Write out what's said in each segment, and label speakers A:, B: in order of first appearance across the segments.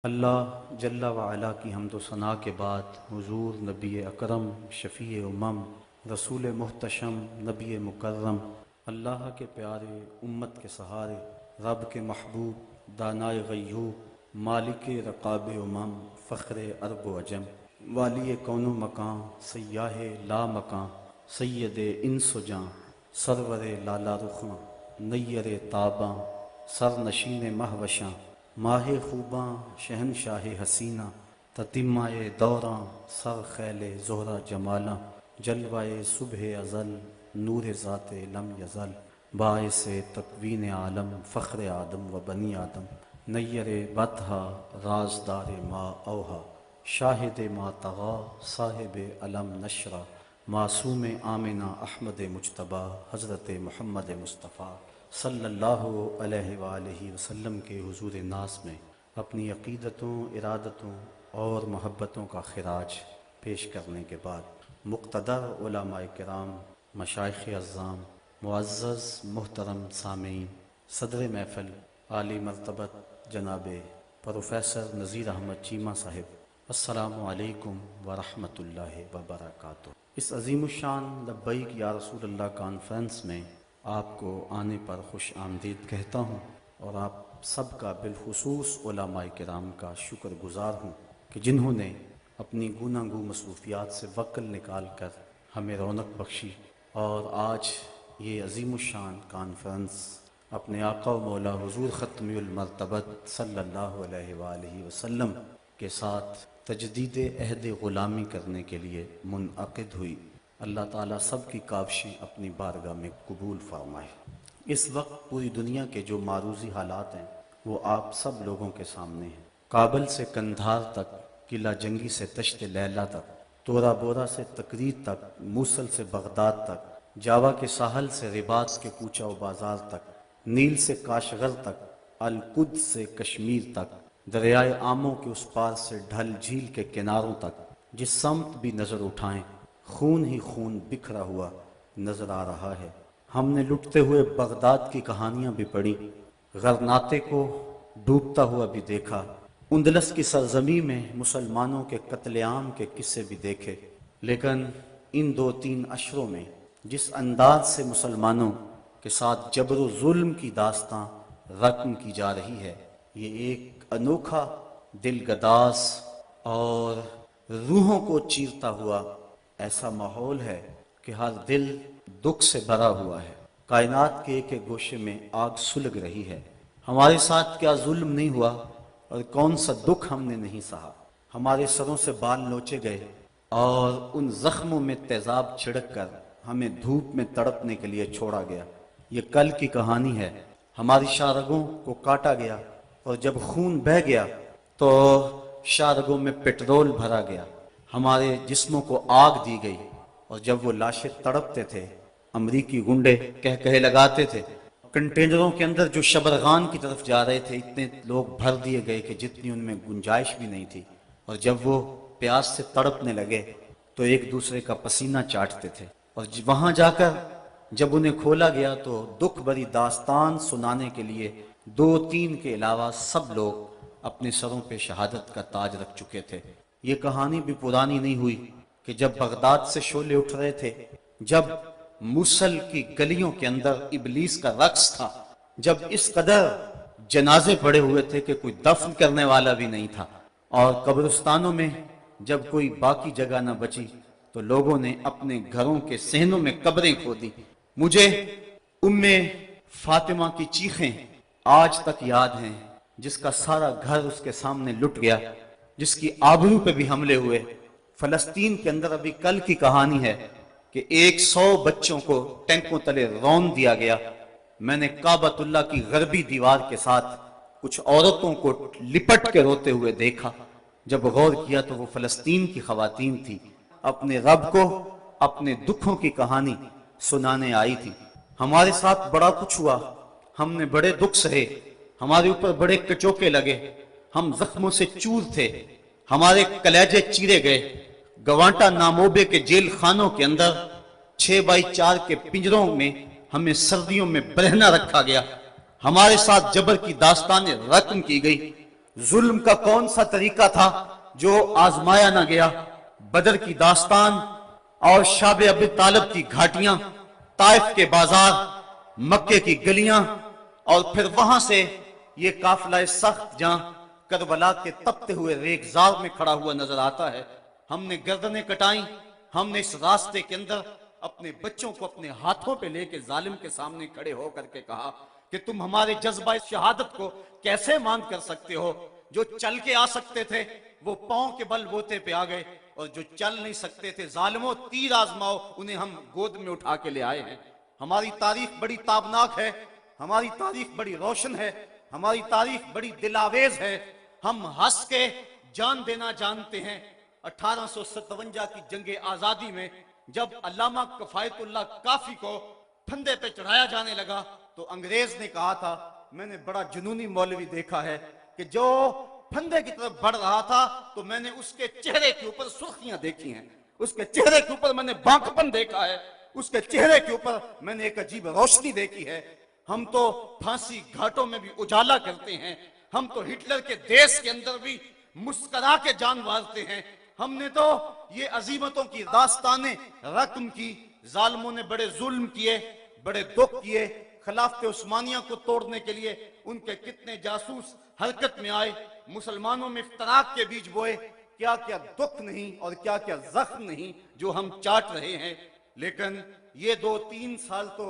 A: اللہ جل وعلا کی حمد و ثنا کے بعد حضور نبی اکرم شفیع امم رسول محتشم نبی مکرم اللہ کے پیارے امت کے سہارے رب کے محبوب دانائے غیوب مالک رقاب امم فخر عرب و عجم والی کون و مکان سیاہ لا مکان سید انس و جاں سرور لالا رخاں نیر تاباں سر نشین مہوشاں ماہ خوباں شہنشاہ حسینہ تتمائے دوراں سر خیل زہرہ جمالاں جلوائے صبح ازل نور ذات لم یزل باعث تکوین عالم فخر آدم و بنی آدم نیر بطحا رازدار ما اوہا شاہد ما طغا صاحب علم نشرہ معصوم آمنہ احمد مجتبیٰ حضرت محمد مصطفیٰ صلی اللہ علیہ وآلہ وسلم کے حضور ناز میں اپنی عقیدتوں ارادتوں اور محبتوں کا خراج پیش کرنے کے بعد مقتدر علماء کرام مشائخ اعظام معزز محترم سامعین صدر محفل عالی مرتبت جناب پروفیسر نذیر احمد چیمہ صاحب السلام علیکم ورحمۃ اللہ وبرکاتہ۔ اس عظیم الشان لبیک یا رسول اللہ کانفرنس میں آپ کو آنے پر خوش آمدید کہتا ہوں اور آپ سب کا بالخصوص علماء کرام کا شکر گزار ہوں کہ جنہوں نے اپنی گوناگوں مصروفیات سے وقت نکال کر ہمیں رونق بخشی اور آج یہ عظیم الشان کانفرنس اپنے آقا و مولا حضور ختم المرتبت صلی اللہ علیہ وآلہ وسلم کے ساتھ تجدید عہد غلامی کرنے کے لیے منعقد ہوئی۔ اللہ تعالیٰ سب کی کاوشیں اپنی بارگاہ میں قبول فرمائے۔ اس وقت پوری دنیا کے جو معروضی حالات ہیں وہ آپ سب لوگوں کے سامنے ہیں۔ کابل سے کندھار تک، قلعہ جنگی سے تشت لیلا تک، تورا بورا سے تکریت تک، موصل سے بغداد تک، جاوا کے ساحل سے رباط کے کوچہ و بازار تک، نیل سے کاشغر تک، القدس سے کشمیر تک، دریائے آموں کے اس پار سے ڈھل جھیل کے کناروں تک، جس سمت بھی نظر اٹھائیں خون ہی خون بکھرا ہوا نظر آ رہا ہے۔ ہم نے لٹتے ہوئے بغداد کی کہانیاں بھی پڑھی، غرناطے کو ڈوبتا ہوا بھی دیکھا، اندلس کی سرزمین میں مسلمانوں کے قتل عام کے قصے بھی دیکھے، لیکن ان 2-3 اشروں میں جس انداز سے مسلمانوں کے ساتھ جبر و ظلم کی داستاں رقم کی جا رہی ہے، یہ ایک انوکھا دل گداز اور روحوں کو چیرتا ہوا ایسا ماحول ہے کہ ہر دل دکھ سے بھرا ہوا ہے۔ کائنات کے ایک گوشے میں آگ سلگ رہی ہے۔ ہمارے ساتھ کیا ظلم نہیں ہوا اور کون سا دکھ ہم نے نہیں سہا۔ ہمارے سروں سے بال نوچے گئے اور ان زخموں میں تیزاب چھڑک کر ہمیں دھوپ میں تڑپنے کے لیے چھوڑا گیا۔ یہ کل کی کہانی ہے۔ ہماری شارگوں کو کاٹا گیا اور جب خون بہہ گیا تو شارگوں میں پٹرول بھرا گیا، ہمارے جسموں کو آگ دی گئی، اور جب وہ لاشیں تڑپتے تھے امریکی گنڈے کہے لگاتے تھے۔ کنٹینروں کے اندر جو شبرغان کی طرف جا رہے تھے اتنے لوگ بھر دیے گئے کہ جتنی ان میں گنجائش بھی نہیں تھی، اور جب وہ پیاس سے تڑپنے لگے تو ایک دوسرے کا پسینہ چاٹتے تھے، اور وہاں جا کر جب انہیں کھولا گیا تو دکھ بھری داستان سنانے کے لیے 2-3 کے علاوہ سب لوگ اپنے سروں پہ شہادت کا تاج رکھ چکے تھے۔ یہ کہانی بھی پرانی نہیں ہوئی کہ جب بغداد سے شعلے اٹھ رہے تھے، جب موصل کی گلیوں کے اندر ابلیس کا رقص تھا، جب اس قدر جنازے پڑے ہوئے تھے کہ کوئی دفن کرنے والا بھی نہیں تھا، اور قبرستانوں میں جب کوئی باقی جگہ نہ بچی تو لوگوں نے اپنے گھروں کے صحنوں میں قبریں کھودی۔ مجھے ام فاطمہ کی چیخیں آج تک یاد ہیں، جس کا سارا گھر اس کے سامنے لٹ گیا، جس کی آبرو پہ بھی حملے ہوئے۔ فلسطین کے اندر ابھی کل کی کہانی ہے کہ 100 بچوں کو ٹینکوں تلے رون دیا گیا۔ میں نے کعبۃ اللہ کی غربی دیوار کے ساتھ کچھ عورتوں کو لپٹ کے روتے ہوئے دیکھا۔ جب غور کیا تو وہ فلسطین کی خواتین تھی، اپنے رب کو اپنے دکھوں کی کہانی سنانے آئی تھی۔ ہمارے ساتھ بڑا کچھ ہوا، ہم نے بڑے دکھ سہے، ہمارے اوپر بڑے کچوکے لگے، ہم زخموں سے چور تھے، ہمارے کلیجے چیرے گئے۔ گوانٹا ناموبے کے جیل خانوں کے اندر 6x4 کے پنجروں میں ہمیں سردیوں میں برہنہ رکھا گیا، ہمارے ساتھ جبر کی داستانیں رقم کی گئی۔ ظلم کا کون سا طریقہ تھا جو آزمایا نہ گیا؟ بدر کی داستان اور شاب ابی طالب کی گھاٹیاں، طائف کے بازار، مکے کی گلیاں، اور پھر وہاں سے یہ قافلہ سخت جہاں کربلا کے تپتے ہوئے ریگزار میں کھڑا ہوا نظر آتا ہے۔ ہم نے گردنیں کٹائیں، ہم نے اس راستے کے اندر اپنے بچوں کو اپنے ہاتھوں پہ لے کے ظالم کے سامنے کھڑے ہو کر کے کہا کہ تم ہمارے جذبہ شہادت کو کیسے مان کر سکتے ہو؟ جو چل کے آ سکتے تھے وہ پاؤں کے بل بوتے پہ آ گئے، اور جو چل نہیں سکتے تھے ظالموں تیر آزماؤ، انہیں ہم گود میں اٹھا کے لے آئے ہیں۔ ہماری تاریخ بڑی تابناک ہے، ہماری تاریخ بڑی روشن ہے، ہماری تاریخ بڑی دلاویز ہے۔ ہم ہنس کے جان دینا جانتے ہیں۔ 1857 کی جنگ آزادی میں جب علامہ کفایت اللہ کافی کو پھندے پہ چڑھایا جانے لگا تو انگریز نے کہا تھا، میں نے بڑا جنونی مولوی دیکھا ہے کہ جو پھندے کی طرف بڑھ رہا تھا تو میں نے اس کے چہرے کے اوپر سرخیاں دیکھی ہیں، اس کے چہرے کے اوپر میں نے بانکپن دیکھا ہے، اس کے چہرے کے اوپر میں نے ایک عجیب روشنی دیکھی ہے۔ ہم تو پھانسی گھاٹوں میں بھی اجالا کرتے ہیں، ہم تو ہٹلر کے دیش کے اندر بھی مسکرا کے جان مارتے ہیں۔ ہم نے تو یہ عظیمتوں کی داستانیں رقم کی، ظالموں نے بڑے ظلم کیے، بڑے دکھ کیے، خلافت عثمانیہ کو توڑنے کے لیے ان کے کتنے جاسوس حرکت میں آئے، مسلمانوں میں افتراق کے بیج بوئے، کیا کیا دکھ نہیں اور کیا کیا زخم نہیں جو ہم چاٹ رہے ہیں۔ لیکن یہ 2-3 سال تو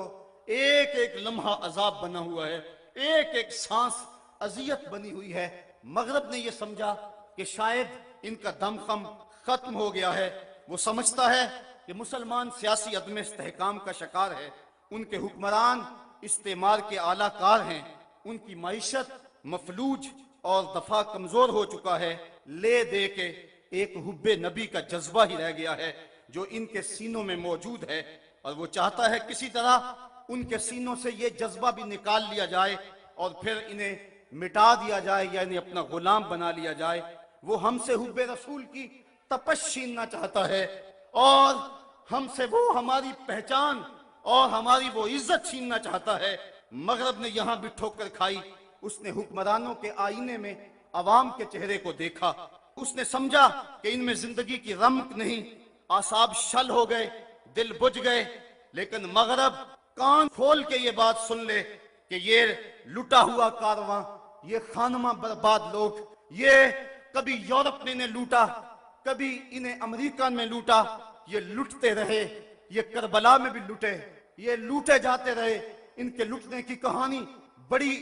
A: ایک ایک لمحہ عذاب بنا ہوا ہے، ایک ایک سانس اذیت بنی ہوئی ہے۔ مغرب نے یہ سمجھا کہ شاید ان کا دم خم ختم ہو گیا ہے۔ وہ سمجھتا ہے کہ مسلمان سیاسی عدم استحکام کا شکار ہے، ان کے حکمران استعمار کے اعلی کار ہیں، ان کی معیشت مفلوج اور دفاع کمزور ہو چکا ہے، لے دے کے ایک حب نبی کا جذبہ ہی رہ گیا ہے جو ان کے سینوں میں موجود ہے، اور وہ چاہتا ہے کسی طرح ان کے سینوں سے یہ جذبہ بھی نکال لیا جائے اور پھر انہیں مٹا دیا جائے یا انہیں اپنا غلام بنا لیا جائے۔ وہ ہم سے حب رسول کی تپش چھیننا چاہتا ہے، اور ہم سے وہ ہماری پہچان اور ہماری وہ عزت چھیننا چاہتا ہے۔ مغرب نے یہاں بھی ٹھوکر کھائی، اس نے حکمرانوں کے آئینے میں عوام کے چہرے کو دیکھا، اس نے سمجھا کہ ان میں زندگی کی رمق نہیں، اعصاب شل ہو گئے، دل بجھ گئے۔ لیکن مغرب کان کھول کے یہ بات سن لے کہ یہ لٹا ہوا کارواں، یہ خانمہ برباد لوگ، یہ کبھی یورپ نے انہیں لوٹا، کبھی انہیں امریکہ میں لوٹا، یہ لٹتے رہے، یہ کربلا میں بھی لٹے، یہ لوٹے جاتے رہے۔ ان کے لٹنے کی کہانی بڑی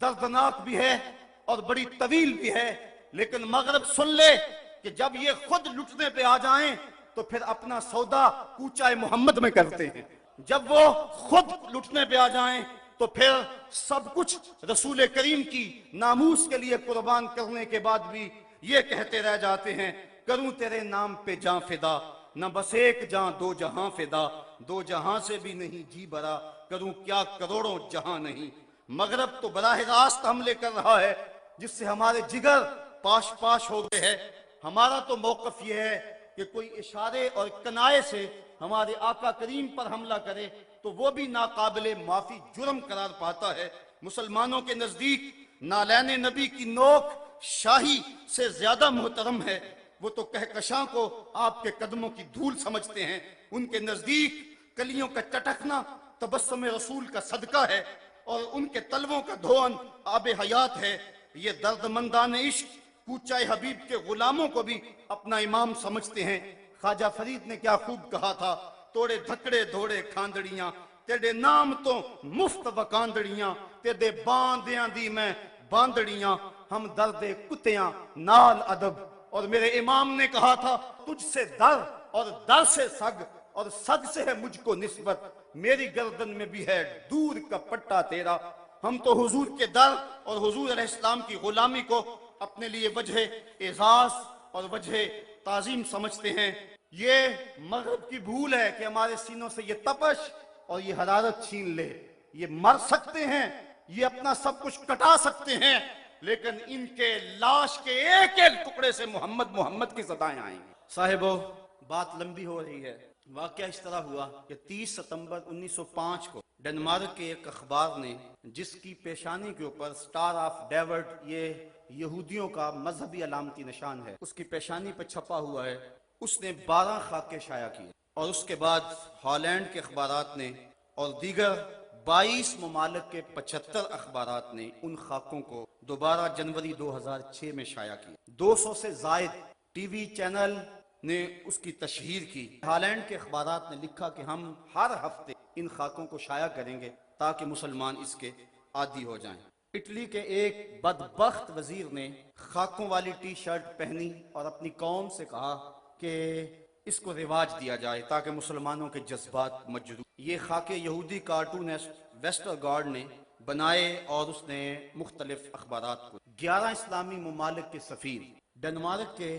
A: دردناک بھی ہے اور بڑی طویل بھی ہے، لیکن مغرب سن لے کہ جب یہ خود لٹنے پہ آ جائیں تو پھر اپنا سودا کوچہ محمد میں کرتے ہیں، جب وہ خود لٹنے پہ آ جائیں تو پھر سب کچھ رسول کریم کی ناموس کے لیے قربان کرنے کے بعد بھی یہ کہتے رہ جاتے ہیں، کروں تیرے نام پہ جاں فدا، نہ بس ایک جاں 2 جہاں فدا، 2 جہاں سے بھی نہیں جی بھرا، کروں کیا کروڑوں جہاں نہیں۔ مغرب تو براہ راست حملے کر رہا ہے جس سے ہمارے جگر پاش پاش ہو گئے ہیں۔ ہمارا تو موقف یہ ہے کہ کوئی اشارے اور کنائے سے ہمارے آقا کریم پر حملہ کرے تو وہ بھی ناقابل معافی جرم قرار پاتا ہے۔ مسلمانوں کے نزدیک نالین نبی کی نوک شاہی سے زیادہ محترم ہے، وہ تو کہکشاں کو آپ کے قدموں کی دھول سمجھتے ہیں، ان کے نزدیک کلیوں کا چٹکنا تبسم رسول کا صدقہ ہے اور ان کے تلووں کا دھون آب حیات ہے۔ یہ درد مندان عشق کوچہ حبیب کے غلاموں کو بھی اپنا امام سمجھتے ہیں۔ خواجہ فرید نے کیا خوب کہا تھا، توڑے دھکڑے دھوڑے کھاندڑیاں، تیرے نام تو مفت وکاندڑیاں، تیرے باندیاں دی میں باندڑیاں، ہم درد کتیاں نال ادب۔ اور میرے امام نے کہا تھا، تجھ سے در اور در سے سگ اور سگ سے ہے مجھ کو نسبت، میری گردن میں بھی ہے دور کا پٹا تیرا۔ ہم تو حضور کے در اور حضور علیہ السلام کی غلامی کو اپنے لیے وجہ اعزاز اور وجہ تعظیم سمجھتے ہیں۔ یہ مغرب کی بھول ہے کہ ہمارے سینوں سے یہ تپش اور یہ حرارت چھین لے۔ یہ مر سکتے ہیں، یہ اپنا سب کچھ کٹا سکتے ہیں، لیکن ان کے لاش کے ایک ایک ٹکڑے سے محمد محمد کی صدائیں آئیں گی۔ صاحبو، بات لمبی ہو رہی ہے۔ واقعہ اس طرح ہوا کہ 30 ستمبر 1905 کو ڈنمارک کے ایک اخبار نے، جس کی پیشانی کے اوپر سٹار آف ڈیوڈ، یہ یہودیوں کا مذہبی علامتی نشان ہے، اس کی پیشانی پہ چھپا ہوا ہے، اس نے 12 خاکے شائع کیے، اور اس کے بعد ہالینڈ کے اخبارات نے اور دیگر 22 ممالک کے 75 اخبارات نے ان خاکوں کو دوبارہ جنوری 2006 میں شائع کیا۔ 200 سے زائد ٹی وی چینل نے اس کی تشہیر کی۔ ہالینڈ کے اخبارات نے لکھا کہ ہم ہر ہفتے ان خاکوں کو شائع کریں گے تاکہ مسلمان اس کے عادی ہو جائیں۔ اٹلی کے ایک بدبخت وزیر نے خاکوں والی ٹی شرٹ پہنی اور اپنی قوم سے کہا کہ اس کو رواج دیا جائے تاکہ مسلمانوں کے جذبات مجروح۔ یہ خاکے یہودی کارٹونسٹ ویسٹر گارڈ نے بنائے اور اس نے مختلف اخبارات کو 11 اسلامی ممالک کے سفیر ڈنمارک کے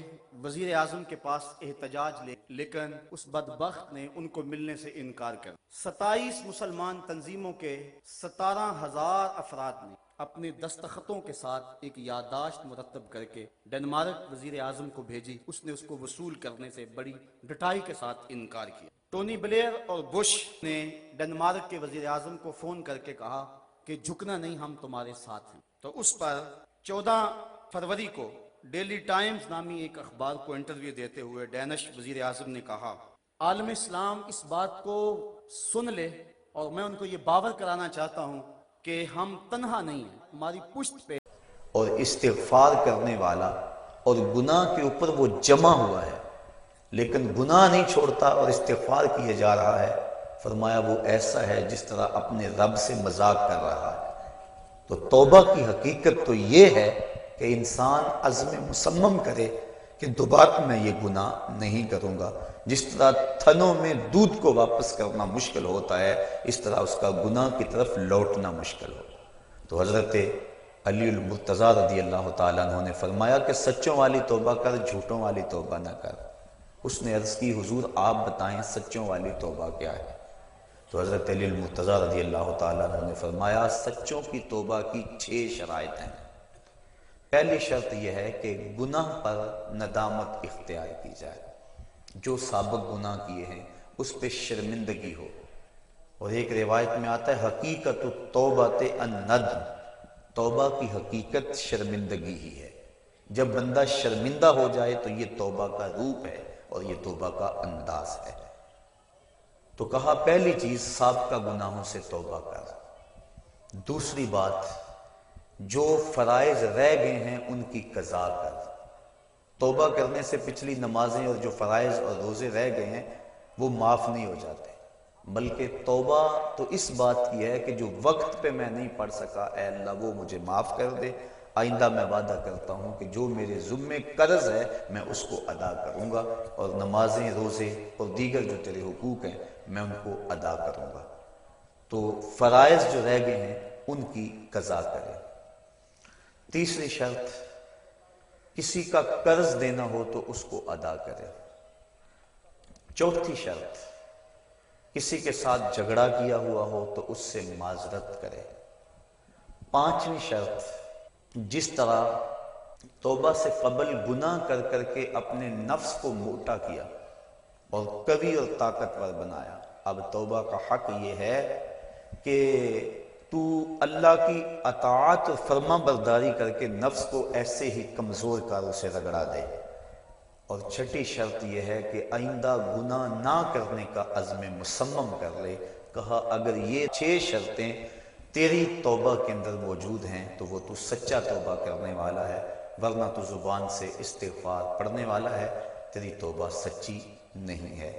A: وزیر اعظم کے پاس احتجاج لے، لیکن اس بدبخت نے ان کو ملنے سے انکار کر۔ 27 مسلمان تنظیموں کے 17,000 افراد نے اپنے دستخطوں کے ساتھ ایک یادداشت مرتب کر کے ڈنمارک وزیر اعظم کو بھیجی۔ اس نے اس کو وصول کرنے سے بڑی ڈٹائی کے ساتھ انکار کیا۔ ٹونی بلیئر اور بش نے ڈنمارک کے وزیر اعظم کو فون کر کے کہا کہ جھکنا نہیں، ہم تمہارے ساتھ ہیں۔ تو اس پر 14 فروری کو ڈیلی ٹائمز نامی ایک اخبار کو انٹرویو دیتے ہوئے ڈینش وزیر اعظم نے کہا عالم اسلام اس بات کو سن لے، اور میں ان کو یہ باور کرانا چاہتا ہوں کہ ہم تنہا نہیں ہیں، ہماری پشت پہ
B: اور استغفار کرنے والا اور گناہ کے اوپر وہ جمع ہوا ہے لیکن گناہ نہیں چھوڑتا اور استغفار کیے جا رہا ہے۔ فرمایا وہ ایسا ہے جس طرح اپنے رب سے مذاق کر رہا ہے۔ تو توبہ کی حقیقت تو یہ ہے کہ انسان عزم مصمم کرے کہ دوبارہ میں یہ گناہ نہیں کروں گا۔ جس طرح تھنوں میں دودھ کو واپس کرنا مشکل ہوتا ہے، اس طرح اس کا گناہ کی طرف لوٹنا مشکل ہو۔ تو حضرت علی المرتضیٰ رضی اللہ تعالیٰ عنہ نے فرمایا کہ سچوں والی توبہ کر، جھوٹوں والی توبہ نہ کر۔ اس نے عرض کی حضور آپ بتائیں سچوں والی توبہ کیا ہے؟ تو حضرت علی المرتضیٰ رضی اللہ تعالیٰ عنہ نے فرمایا سچوں کی توبہ کی 6 شرائط ہیں۔ پہلی شرط یہ ہے کہ گناہ پر ندامت اختیار کی جائے، جو سابق گناہ کیے ہیں اس پہ شرمندگی ہو۔ اور ایک روایت میں آتا ہے حقیقت التوبۃ الندم، توبہ کی حقیقت شرمندگی ہی ہے۔ جب بندہ شرمندہ ہو جائے تو یہ توبہ کا روپ ہے اور یہ توبہ کا انداز ہے۔ تو کہا پہلی چیز سابقہ گناہوں سے توبہ کر۔ دوسری بات جو فرائض رہ گئے ہیں ان کی قضا کر۔ توبہ کرنے سے پچھلی نمازیں اور جو فرائض اور روزے رہ گئے ہیں وہ معاف نہیں ہو جاتے، بلکہ توبہ تو اس بات کی ہے کہ جو وقت پہ میں نہیں پڑھ سکا اے اللہ وہ مجھے معاف کر دے، آئندہ میں وعدہ کرتا ہوں کہ جو میرے ذمے قرض ہے میں اس کو ادا کروں گا، اور نمازیں، روزے اور دیگر جو تیرے حقوق ہیں میں ان کو ادا کروں گا۔ تو فرائض جو رہ گئے ہیں ان کی قضا کرے۔ تیسری شرط کسی کا قرض دینا ہو تو اس کو ادا کرے۔ چوتھی شرط کسی کے ساتھ جھگڑا کیا ہوا ہو تو اس سے معذرت کرے۔ پانچویں شرط جس طرح توبہ سے قبل گناہ کر کر کے اپنے نفس کو موٹا کیا اور قوی اور طاقتور بنایا، اب توبہ کا حق یہ ہے کہ تو اللہ کی اطاعت اور فرما برداری کر کے نفس کو ایسے ہی کمزور کر اسے رگڑا دے۔ اور چھٹی شرط یہ ہے کہ آئندہ گناہ نہ کرنے کا عزم مصمم کر لے۔ کہا اگر یہ 6 شرطیں تیری توبہ کے اندر موجود ہیں تو وہ تو سچا توبہ کرنے والا ہے، ورنہ تو زبان سے استغفار پڑھنے والا ہے، تیری توبہ سچی نہیں ہے۔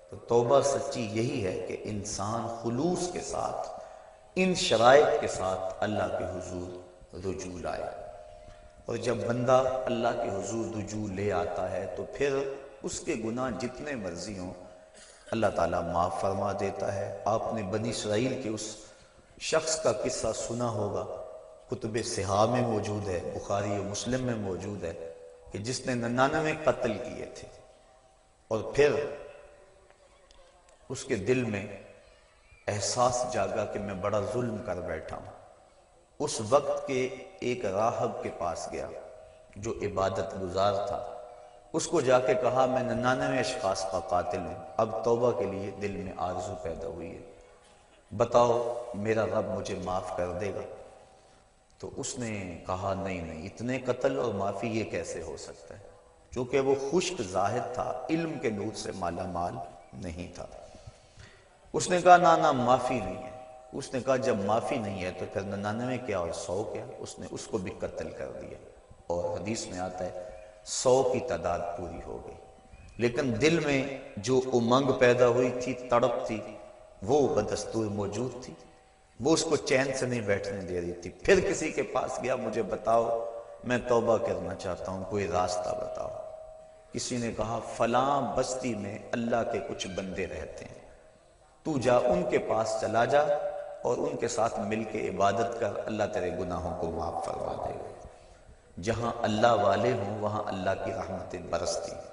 B: تو توبہ سچی یہی ہے کہ انسان خلوص کے ساتھ ان شرائط کے ساتھ اللہ کے حضور رجوع لائے۔ اور جب بندہ اللہ کے حضور رجوع لے آتا ہے تو پھر اس کے گناہ جتنے مرضی ہوں اللہ تعالیٰ معاف فرما دیتا ہے۔ آپ نے بنی اسرائیل کے اس شخص کا قصہ سنا ہوگا، کتب صحاح میں موجود ہے، بخاری و مسلم میں موجود ہے، کہ جس نے 99 قتل کیے تھے اور پھر اس کے دل میں احساس جاگا کہ میں بڑا ظلم کر بیٹھا ہوں۔ اس وقت کے ایک راہب کے پاس گیا جو عبادت گزار تھا، اس کو جا کے کہا میں 99 اشخاص کا قاتل ہوں، اب توبہ کے لیے دل میں آرزو پیدا ہوئی ہے۔ بتاؤ میرا رب مجھے معاف کر دے گا؟ تو اس نے کہا نہیں، اتنے قتل اور معافی یہ کیسے ہو سکتا ہے، چونکہ وہ خشک زاہد تھا، علم کے نور سے مالا مال نہیں تھا۔ اس نے کہا نہ معافی نہیں ہے۔ اس نے کہا جب معافی نہیں ہے تو پھر 99 کیا اور 100 کیا؟ اس نے اس کو بھی قتل کر دیا، اور حدیث میں آتا ہے 100 کی تعداد پوری ہو گئی، لیکن دل میں جو امنگ پیدا ہوئی تھی، تڑپ تھی، وہ بدستور موجود تھی، وہ اس کو چین سے نہیں بیٹھنے دے رہی تھی۔ پھر کسی کے پاس گیا، مجھے بتاؤ میں توبہ کرنا چاہتا ہوں، کوئی راستہ بتاؤ۔ کسی نے کہا فلاں بستی میں اللہ کے کچھ بندے رہتے ہیں، تو جا ان کے پاس چلا جا اور ان کے ساتھ مل کے عبادت کر، اللہ تیرے گناہوں کو معاف فرما دے گا۔ جہاں اللہ والے ہوں وہاں اللہ کی رحمتیں برستی ہیں،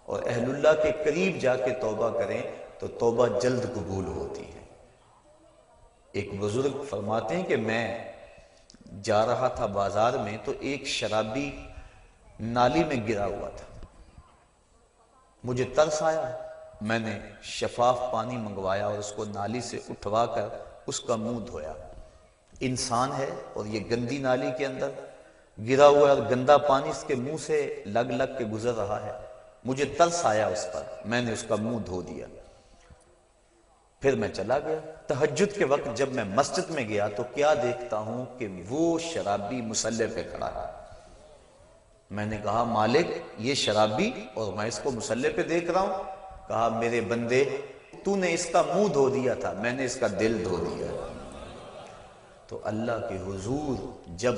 B: اور اہل اللہ کے قریب جا کے توبہ کریں تو توبہ جلد قبول ہوتی ہے۔ ایک بزرگ فرماتے ہیں کہ میں جا رہا تھا بازار میں تو ایک شرابی نالی میں گرا ہوا تھا، مجھے ترس آیا، میں نے شفاف پانی منگوایا اور اس کو نالی سے اٹھوا کر اس کا منہ دھویا۔ انسان ہے اور یہ گندی نالی کے اندر گرا ہوا ہے اور گندا پانی اس کے منہ سے لگ لگ کے گزر رہا ہے، مجھے ترس آیا اس پر، میں نے اس کا منہ دھو دیا۔ پھر میں چلا گیا۔ تہجد کے وقت جب میں مسجد میں گیا تو کیا دیکھتا ہوں کہ وہ شرابی مصلی پہ کھڑا ہے۔ میں نے کہا مالک یہ شرابی اور میں اس کو مصلی پہ دیکھ رہا ہوں؟ کہا میرے بندے تو نے اس کا منہ دھو دیا تھا، میں نے اس کا دل دھو دیا۔ تو اللہ کے حضور جب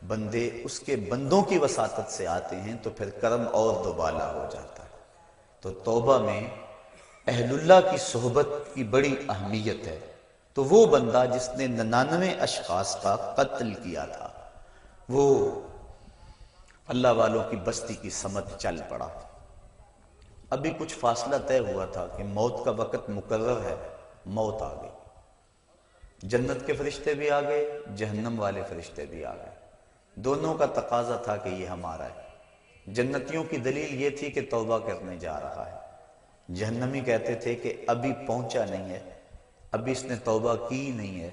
B: بندے اس کے بندوں کی وساطت سے آتے ہیں تو پھر کرم اور دوبالا ہو جاتا ہے۔ تو توبہ میں اہل اللہ کی صحبت کی بڑی اہمیت ہے۔ تو وہ بندہ جس نے 99 اشخاص کا قتل کیا تھا، وہ اللہ والوں کی بستی کی سمت چل پڑا۔ ابھی کچھ فاصلہ طے ہوا تھا کہ موت کا وقت مقرر ہے، موت آ گئی۔ جنت کے فرشتے بھی آ گئے، جہنم والے فرشتے بھی آ گئے، دونوں کا تقاضا تھا کہ یہ ہمارا ہے۔ جنتیوں کی دلیل یہ تھی کہ توبہ کرنے جا رہا ہے، جہنمی کہتے تھے کہ ابھی پہنچا نہیں ہے، ابھی اس نے توبہ کی نہیں ہے،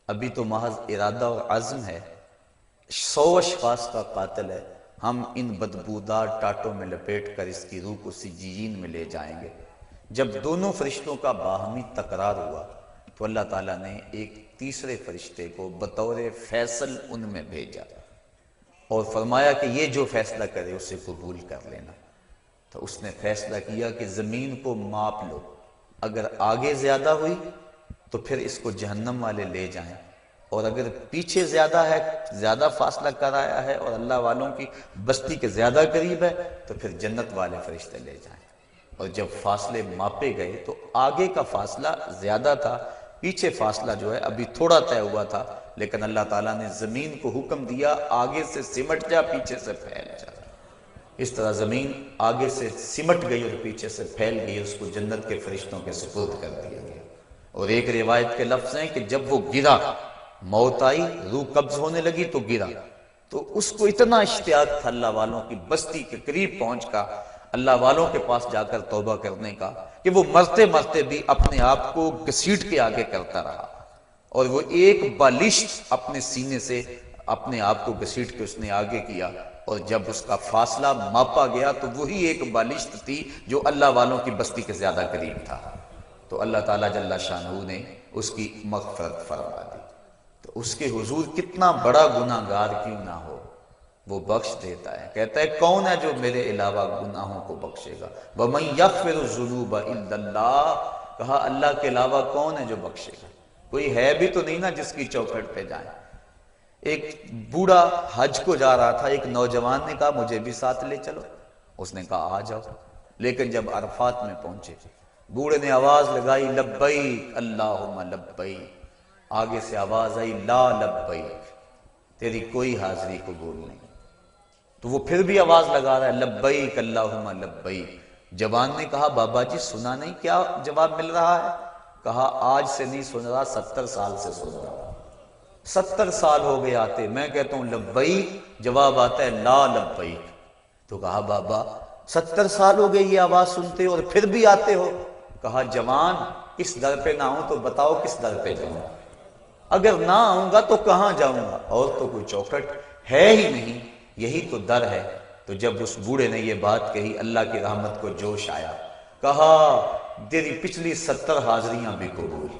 B: ابھی تو محض ارادہ اور عزم ہے، 100 اشخاص کا قاتل ہے، ہم ان بدبودار ٹاٹوں میں لپیٹ کر اس کی روح کو سجین میں لے جائیں گے۔ جب دونوں فرشتوں کا باہمی تکرار ہوا تو اللہ تعالیٰ نے ایک تیسرے فرشتے کو بطور فیصل ان میں بھیجا اور فرمایا کہ یہ جو فیصلہ کرے اسے قبول کر لینا۔ تو اس نے فیصلہ کیا کہ زمین کو ماپ لو، اگر آگے زیادہ ہوئی تو پھر اس کو جہنم والے لے جائیں، اور اگر پیچھے زیادہ ہے، زیادہ فاصلہ کر آیا ہے اور اللہ والوں کی بستی کے زیادہ قریب ہے تو پھر جنت والے فرشتے لے جائیں۔ اور جب فاصلے ماپے گئے تو آگے کا فاصلہ زیادہ تھا، پیچھے فاصلہ جو ہے ابھی تھوڑا طے ہوا تھا، لیکن اللہ تعالیٰ نے زمین کو حکم دیا آگے سے سمٹ جا، پیچھے سے پھیل جا۔ اس طرح زمین آگے سے سمٹ گئی اور پیچھے سے پھیل گئی، اس کو جنت کے فرشتوں کے سپرد کر دیا گیا۔ اور ایک روایت کے لفظ ہیں کہ جب وہ گرا، موت آئی، روح قبض ہونے لگی تو گرا، تو اس کو اتنا اشتیاق تھا اللہ والوں کی بستی کے قریب پہنچ کا، اللہ والوں کے پاس جا کر توبہ کرنے کا، کہ وہ مرتے مرتے بھی اپنے آپ کو گھسیٹ کے آگے کرتا رہا، اور وہ ایک بالشت اپنے سینے سے اپنے آپ کو گھسیٹ کے اس نے آگے کیا، اور جب اس کا فاصلہ ماپا گیا تو وہی ایک بالشت تھی جو اللہ والوں کی بستی کے زیادہ قریب تھا۔ تو اللہ تعالیٰ جل شانہ نے اس کی مغفرت فرما دی۔ تو اس کے حضور کتنا بڑا گناہ گار کیوں نہ ہو، وہ بخش دیتا ہے۔ کہتا ہے کون ہے جو میرے علاوہ گناہوں کو بخشے گا؟ وَمَن يَغْفِرُ الذُّنُوبَ إِلَّا اللَّهُ، کہا اللہ کے علاوہ کون ہے جو بخشے گا؟ کوئی ہے بھی تو نہیں نا جس کی چوکھٹ پہ جائیں۔ ایک بوڑھا حج کو جا رہا تھا، ایک نوجوان نے کہا مجھے بھی ساتھ لے چلو، اس نے کہا آ جاؤ، لیکن جب عرفات میں پہنچے بوڑھے نے آواز لگائی لبیک اللہم لبیک، آگے سے آواز آئی لا لبیک، تیری کوئی حاضری قبول نہیں۔ تو وہ پھر بھی آواز لگا رہا ہے لبیک اللہم لبیک۔ جوان نے کہا بابا جی سنا نہیں کیا جواب مل رہا ہے؟ کہا آج سے نہیں سن رہا، 70 سال سے سن رہا، 70 سال ہو گئے آتے، میں کہتا ہوں لبیک، جواب آتا ہے لا لبیک۔ تو کہا بابا 70 سال ہو گئے یہ آواز سنتے اور پھر بھی آتے ہو؟ کہا جوان اس در پہ نہ آؤں تو بتاؤ کس در پہ جاؤں، اگر نہ آؤں گا تو کہاں جاؤں گا، اور تو کوئی چوکھٹ ہے ہی نہیں، یہی تو در ہے۔ تو جب اس بوڑھے نے یہ بات کہی، اللہ کی رحمت کو جوش آیا، کہا تیری پچھلی 70 حاضریاں بھی قبول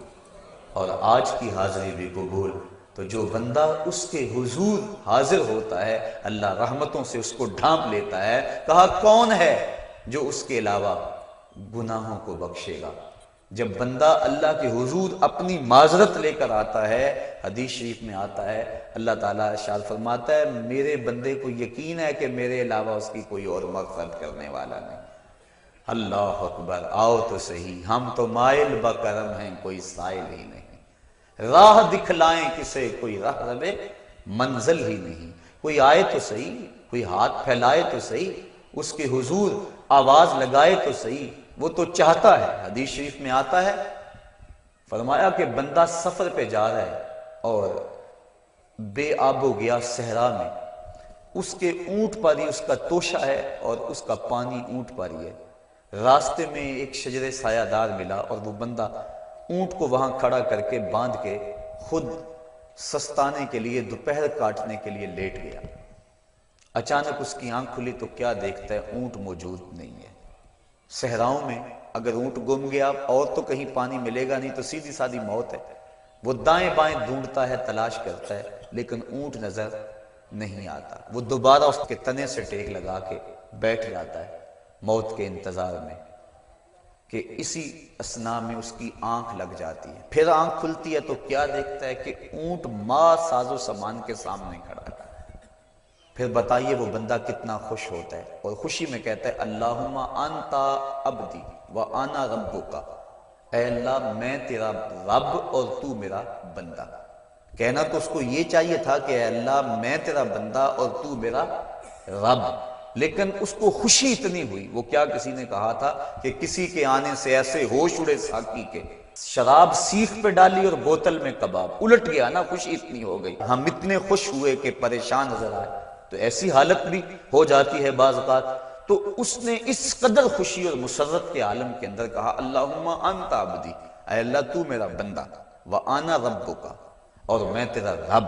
B: اور آج کی حاضری بھی قبول۔ تو جو بندہ اس کے حضور حاضر ہوتا ہے، اللہ رحمتوں سے اس کو ڈھانپ لیتا ہے۔ کہا کون ہے جو اس کے علاوہ گناہوں کو بخشے گا؟ جب بندہ اللہ کے حضور اپنی معذرت لے کر آتا ہے، حدیث شریف میں آتا ہے اللہ تعالیٰ ارشاد فرماتا ہے میرے بندے کو یقین ہے کہ میرے علاوہ اس کی کوئی اور مغفرت کرنے والا نہیں۔ اللہ اکبر، آؤ تو صحیح، ہم تو مائل بکرم ہیں، کوئی سائل ہی نہیں، راہ دکھلائیں کسے، کوئی راہ ربے منزل ہی نہیں، کوئی آئے تو صحیح، کوئی ہاتھ پھیلائے تو صحیح، اس کے حضور آواز لگائے تو صحیح، وہ تو چاہتا ہے۔ حدیث شریف میں آتا ہے فرمایا کہ بندہ سفر پہ جا رہا ہے اور بے آب و گیا صحرا میں، اس کے اونٹ پر ہی اس کا توشہ ہے اور اس کا پانی اونٹ پر ہی ہے، راستے میں ایک شجر سایہ دار ملا اور وہ بندہ اونٹ کو وہاں کھڑا کر کے باندھ کے خود سستانے کے لیے دوپہر کاٹنے کے لیے لیٹ گیا۔ اچانک اس کی آنکھ کھلی تو کیا دیکھتا ہے؟ اونٹ موجود نہیں ہے۔ صحراؤں میں اگر اونٹ گم گیا اور تو کہیں پانی ملے گا نہیں تو سیدھی سادھی موت ہے۔ وہ دائیں بائیں ڈھونڈتا ہے، تلاش کرتا ہے، لیکن اونٹ نظر نہیں آتا۔ وہ دوبارہ اس کے تنے سے ٹیک لگا کے بیٹھ جاتا ہے موت کے انتظار میں کہ اسی اثناء میں اس کی آنکھ لگ جاتی ہے۔ پھر آنکھ کھلتی ہے تو کیا دیکھتا ہے کہ اونٹ ماں ساز و سامان کے سامنے کھڑا ہے۔ پھر بتائیے وہ بندہ کتنا خوش ہوتا ہے، اور خوشی میں کہتا ہے اللہم انت عبدی وانا ربک، اے اللہ میں تیرا رب اور تو میرا بندہ۔ کہنا تو اس کو یہ چاہیے تھا کہ اے اللہ میں تیرا بندہ اور تو میرا رب، لیکن اس کو خوشی اتنی ہوئی، وہ کیا کسی نے کہا تھا کہ کسی کے آنے سے ایسے ہوش اڑے ساقی کے، شراب سیخ پہ ڈالی اور بوتل میں کباب، الٹ گیا نا، خوشی اتنی ہو گئی۔ ہم اتنے خوش ہوئے کہ پریشان نظر آئے، تو ایسی حالت بھی ہو جاتی ہے بعض اوقات۔ تو اس نے اس قدر خوشی اور مسرت کے عالم کے اندر کہا اللہم انت عبدی، اے اللہ تو میرا بندہ، وانا ربک، اور میں تیرا رب۔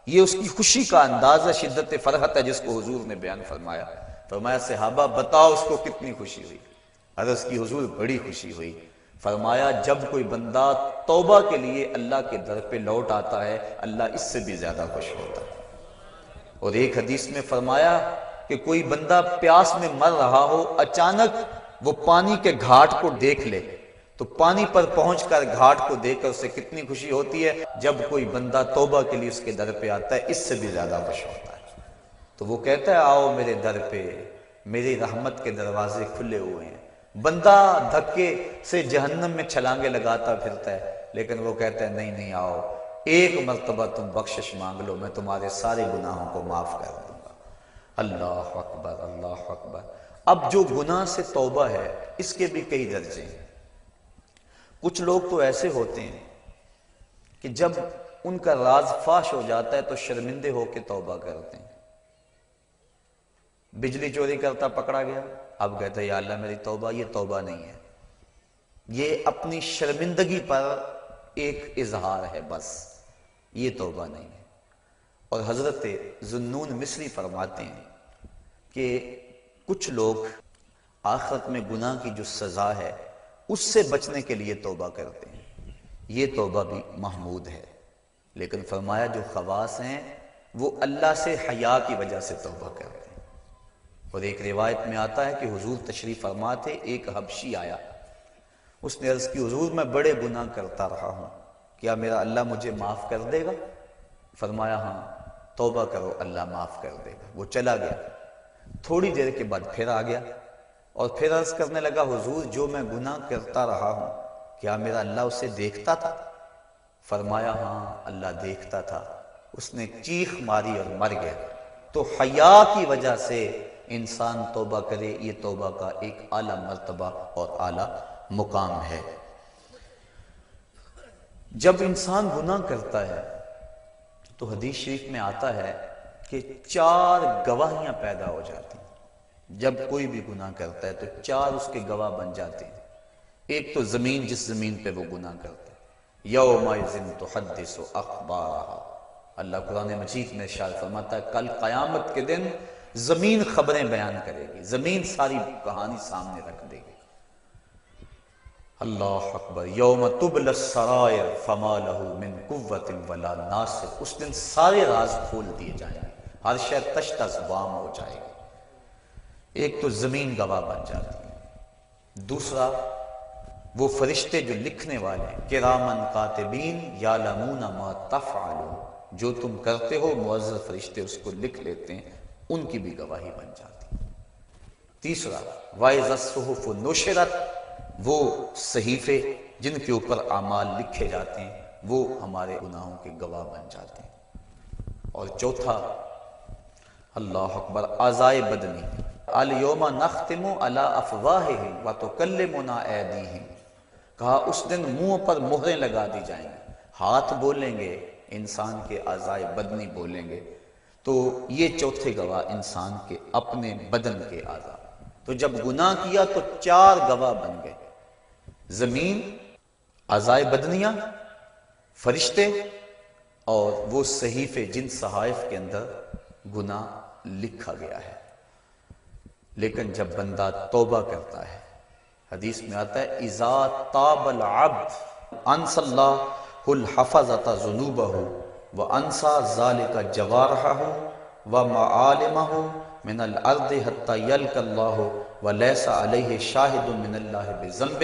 B: یہ اس کی خوشی کا انداز ہے، شدت فرحت ہے جس کو حضور نے بیان فرمایا۔ فرمایا صحابہ بتاؤ اس کو کتنی خوشی ہوئی؟ عرض کی حضور بڑی خوشی ہوئی۔ فرمایا جب کوئی بندہ توبہ کے لیے اللہ کے در پہ لوٹ آتا ہے، اللہ اس سے بھی زیادہ خوش ہوتا ہے۔ اور ایک حدیث میں فرمایا کہ کوئی بندہ پیاس میں مر رہا ہو، اچانک وہ پانی کے گھاٹ کو دیکھ لے تو پانی پر پہنچ کر گھاٹ کو دیکھ کر اسے کتنی خوشی ہوتی ہے۔ جب کوئی بندہ توبہ کے لیے اس کے در پہ آتا ہے، اس سے بھی زیادہ خوش ہوتا ہے۔ تو وہ کہتا ہے آؤ میرے در پہ، میری رحمت کے دروازے کھلے ہوئے ہیں۔ بندہ دھکے سے جہنم میں چھلانگے لگاتا پھرتا ہے، لیکن وہ کہتا ہے نہیں نہیں، آؤ ایک مرتبہ تم بخشش مانگ لو، میں تمہارے سارے گناہوں کو معاف کر دوں گا۔ اللہ اکبر، اللہ اکبر۔ اب جو گناہ سے توبہ ہے اس کے بھی کئی درجے ہیں۔ کچھ لوگ تو ایسے ہوتے ہیں کہ جب ان کا راز فاش ہو جاتا ہے تو شرمندے ہو کے توبہ کرتے ہیں۔ بجلی چوری کرتا پکڑا گیا، اب کہتا ہے یا اللہ میری توبہ، یہ توبہ نہیں ہے، یہ اپنی شرمندگی پر ایک اظہار ہے، بس یہ توبہ نہیں ہے۔ اور حضرت ذوالنون مصری فرماتے ہیں کہ کچھ لوگ آخرت میں گناہ کی جو سزا ہے اس سے بچنے کے لیے توبہ کرتے ہیں، یہ توبہ بھی محمود ہے، لیکن فرمایا جو خواص ہیں وہ اللہ سے حیا کی وجہ سے توبہ کرتے ہیں۔ اور ایک روایت میں آتا ہے کہ حضور تشریف فرما تھے، ایک حبشی آیا، اس نے عرض کی حضور میں بڑے گناہ کرتا رہا ہوں، کیا میرا اللہ مجھے معاف کر دے گا؟ فرمایا ہاں توبہ کرو اللہ معاف کر دے گا۔ وہ چلا گیا، تھوڑی دیر کے بعد پھر آ گیا اور پھر عرض کرنے لگا حضور جو میں گناہ کرتا رہا ہوں کیا میرا اللہ اسے دیکھتا تھا؟ فرمایا ہاں اللہ دیکھتا تھا۔ اس نے چیخ ماری اور مر گیا۔ تو حیا کی وجہ سے انسان توبہ کرے، یہ توبہ کا ایک اعلیٰ مرتبہ اور اعلیٰ مقام ہے۔ جب انسان گناہ کرتا ہے تو حدیث شریف میں آتا ہے کہ 4 گواہیاں پیدا ہو جاتی ہیں۔ جب کوئی بھی گناہ کرتا ہے تو 4 اس کے گواہ بن جاتے ہیں۔ ایک تو زمین، جس زمین پہ وہ گناہ کرتے، یومئذ تحدث اخبارہا، اللہ قرآن مجید میں ارشاد فرماتا ہے کل قیامت کے دن زمین خبریں بیان کرے گی، زمین ساری کہانی سامنے رکھ دے گی۔ اللہ اکبر، یوم تبلی السرائر فما لہ من قوت ولا ناصر، اس دن سارے راز کھول دیے جائیں گے، ہر شے تشت ازوام ہو جائے گی۔ ایک تو زمین گواہ بن جاتی ہے، دوسرا وہ فرشتے جو لکھنے والے ہیں، کرامن کاتبین یعلمون ما تفعلون، جو تم کرتے ہو معزز فرشتے اس کو لکھ لیتے ہیں، ان کی بھی گواہی بن جاتی ہے۔ تیسرا وَإِذَا الصُّحُفُ نُشِرَتْ، وہ صحیفے جن کے اوپر اعمال لکھے جاتے ہیں وہ ہمارے گناہوں کے گواہ بن جاتے ہیں۔ اور چوتھا اللہ اکبر، اعضائے بدنی، الیوم نختم علی افواہہم وتکلمنا ایدیہم، کہا اس دن منہ پر مہریں لگا دی جائیں گی، ہاتھ بولیں گے، انسان کے اعضائے بدنی بولیں گے، تو یہ چوتھے گواہ انسان کے اپنے بدن کے اعضاء۔ تو جب گناہ کیا تو 4 گواہ بن گئے، زمین، اعضائے بدنیاں، فرشتے اور وہ صحیفے جن صحائف کے اندر گناہ لکھا گیا ہے۔ لیکن جب بندہ توبہ کرتا ہے، حدیث میں آتا ہے اذا تاب العبد انسى الله الحفظة ذنوبه وانسى ذلك جوارحه ومعالمه من الارض حتى يلقى الله وليس عليه شاهد من الله بذنب،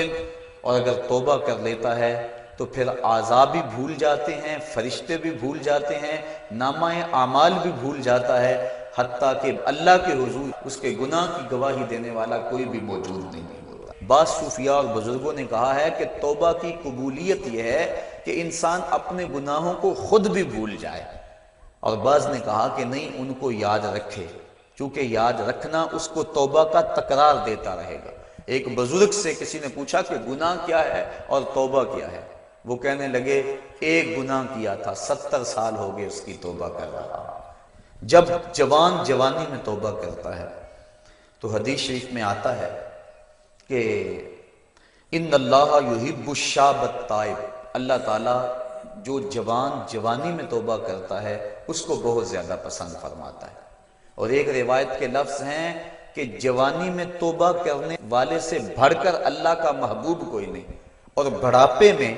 B: اور اگر توبہ کر لیتا ہے تو پھر اعضاء بھی بھول جاتے ہیں، فرشتے بھی بھول جاتے ہیں، نامہ اعمال بھی بھول جاتا ہے، حتیٰ کہ اللہ کے حضور اس کے گناہ کی گواہی دینے والا کوئی بھی موجود نہیں ہوتا۔ بعض صوفیاء اور بزرگوں نے کہا ہے کہ توبہ کی قبولیت یہ ہے کہ انسان اپنے گناہوں کو خود بھی بھول جائے، اور بعض نے کہا کہ نہیں، ان کو یاد رکھے، چونکہ یاد رکھنا اس کو توبہ کا تکرار دیتا رہے گا۔ ایک بزرگ سے کسی نے پوچھا کہ گناہ کیا ہے اور توبہ کیا ہے؟ وہ کہنے لگے ایک گناہ کیا تھا، 70 سال ہو گئے اس کی توبہ کر رہا۔ جب جوان جوانی میں توبہ کرتا ہے تو حدیث شریف میں آتا ہے کہ ان اللہ یحب الشاب التائب، اللہ تعالیٰ جو جوان جوانی میں توبہ کرتا ہے اس کو بہت زیادہ پسند فرماتا ہے۔ اور ایک روایت کے لفظ ہیں کہ جوانی میں توبہ کرنے والے سے بڑھ کر اللہ کا محبوب کوئی نہیں، اور بڑھاپے میں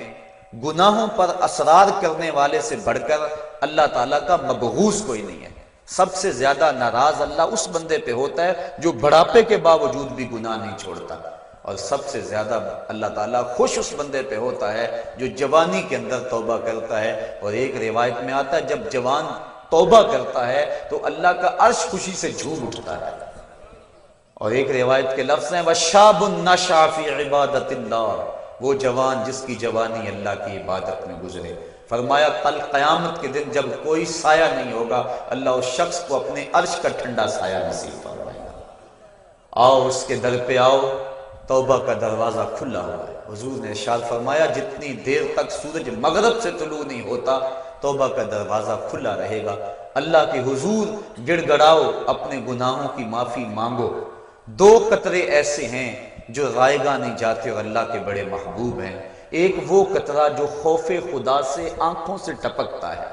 B: گناہوں پر اصرار کرنے والے سے بڑھ کر اللہ تعالیٰ کا مبغوض کوئی نہیں ہے۔ سب سے زیادہ ناراض اللہ اس بندے پہ ہوتا ہے جو بڑھاپے کے باوجود بھی گناہ نہیں چھوڑتا، اور سب سے زیادہ اللہ تعالیٰ خوش اس بندے پہ ہوتا ہے جو جوانی کے اندر توبہ کرتا ہے۔ اور ایک روایت میں آتا ہے جب جوان توبہ کرتا ہے تو اللہ کا عرش خوشی سے جھوم اٹھتا ہے۔ اور ایک روایت کے لفظ ہیں وَشَابٌ نَشَأَ فِي عِبَادَةِ اللَّهِ، وہ جوان جس کی جوانی اللہ کی عبادت میں گزرے۔ فرمایا کل قیامت کے دن جب کوئی سایہ نہیں ہوگا، اللہ اس شخص کو اپنے عرش کا ٹھنڈا سایہ نصیب فرمائے گا۔ آؤ اس کے در پہ آؤ، توبہ کا دروازہ کھلا ہوا ہے۔ حضور نے ارشاد فرمایا جتنی دیر تک سورج مغرب سے طلوع نہیں ہوتا توبہ کا دروازہ کھلا رہے گا۔ اللہ کے حضور گڑ گڑاؤ، اپنے گناہوں کی معافی مانگو۔ 2 قطرے ایسے ہیں جو رائگاں نہیں جاتے اور اللہ کے بڑے محبوب ہیں۔ ایک وہ قطرہ جو خوف خدا سے آنکھوں سے ٹپکتا ہے،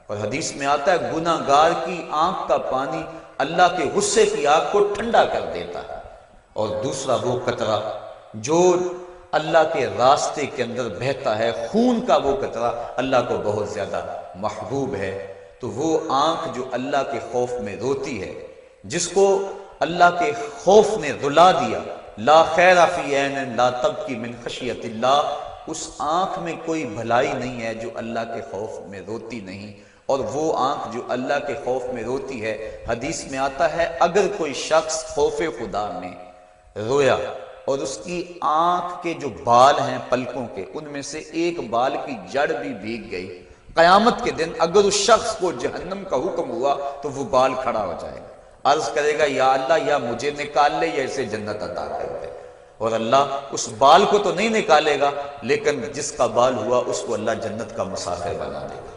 B: اور حدیث میں آتا ہے گناہ گار کی آنکھ کا پانی اللہ کے غصے کی آگ کو ٹھنڈا کر دیتا ہے۔ اور دوسرا وہ قطرہ جو اللہ کے راستے کے اندر بہتا ہے، خون کا وہ قطرہ اللہ کو بہت زیادہ محبوب ہے۔ تو وہ آنکھ جو اللہ کے خوف میں روتی ہے، جس کو اللہ کے خوف نے رلا دیا، لا خیر فی عین لا تبکی من خشیت اللہ، اس آنکھ میں کوئی بھلائی نہیں ہے جو اللہ کے خوف میں روتی نہیں۔ اور وہ آنکھ جو اللہ کے خوف میں روتی ہے، حدیث میں آتا ہے اگر کوئی شخص خوف خدا میں رویا اور اس کی آنکھ کے جو بال ہیں پلکوں کے، ان میں سے ایک بال کی جڑ بھی بھیگ گئی، قیامت کے دن اگر اس شخص کو جہنم کا حکم ہوا تو وہ بال کھڑا ہو جائے گا، عرض کرے گا یا اللہ یا مجھے نکال لے یا اسے جنت عطا کر دے، اور اللہ اس بال کو تو نہیں نکالے گا لیکن جس کا بال ہوا اس کو اللہ جنت کا مسافر بنا دے گا۔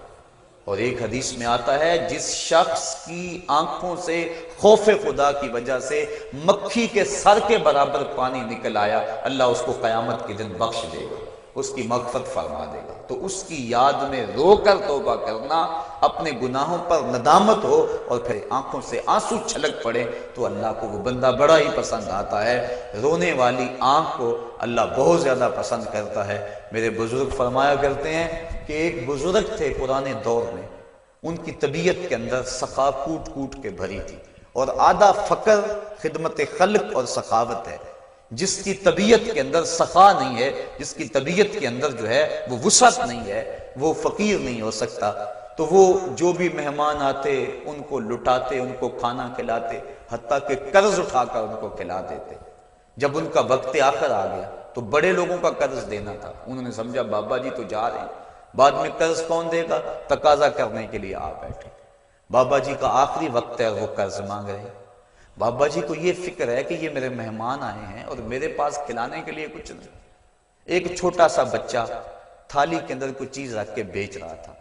B: اور ایک حدیث میں آتا ہے جس شخص کی آنکھوں سے خوف خدا کی وجہ سے مکھی کے سر کے برابر پانی نکل آیا، اللہ اس کو قیامت کے دن بخش دے گا، اس کی مغفرت فرما دے گا۔ تو اس کی یاد میں رو کر توبہ کرنا، اپنے گناہوں پر ندامت ہو اور پھر آنکھوں سے آنسو چھلک پڑے تو اللہ کو وہ بندہ بڑا ہی پسند آتا ہے۔ رونے والی آنکھ کو اللہ بہت زیادہ پسند کرتا ہے۔ میرے بزرگ فرمایا کرتے ہیں کہ ایک بزرگ تھے پرانے دور میں، ان کی طبیعت کے اندر سخا کوٹ کوٹ کے بھری تھی، اور آدھا فقر خدمت خلق اور سخاوت ہے۔ جس کی طبیعت کے اندر سخا نہیں ہے، جس کی طبیعت کے اندر جو ہے وہ وسعت نہیں ہے، وہ فقیر نہیں ہو سکتا، تو وہ جو بھی مہمان آتے ان کو لٹاتے، ان کو کھانا کھلاتے، حتیٰ کہ قرض اٹھا کر ان کو کھلا دیتے۔ جب ان کا وقت آخر آ گیا تو بڑے لوگوں کا قرض دینا تھا، انہوں نے سمجھا بابا جی تو جا رہے ہیں، بعد میں قرض کون دے گا، تقاضا کرنے کے لیے آ بیٹھے۔ بابا جی کا آخری وقت ہے، وہ قرض مانگ رہے ہیں۔ بابا جی کو یہ فکر ہے کہ یہ میرے مہمان آئے ہیں اور میرے پاس کھلانے کے لیے کچھ نہیں۔ ایک چھوٹا سا بچہ تھالی کے اندر کوئی چیز رکھ کے بیچ رہا تھا،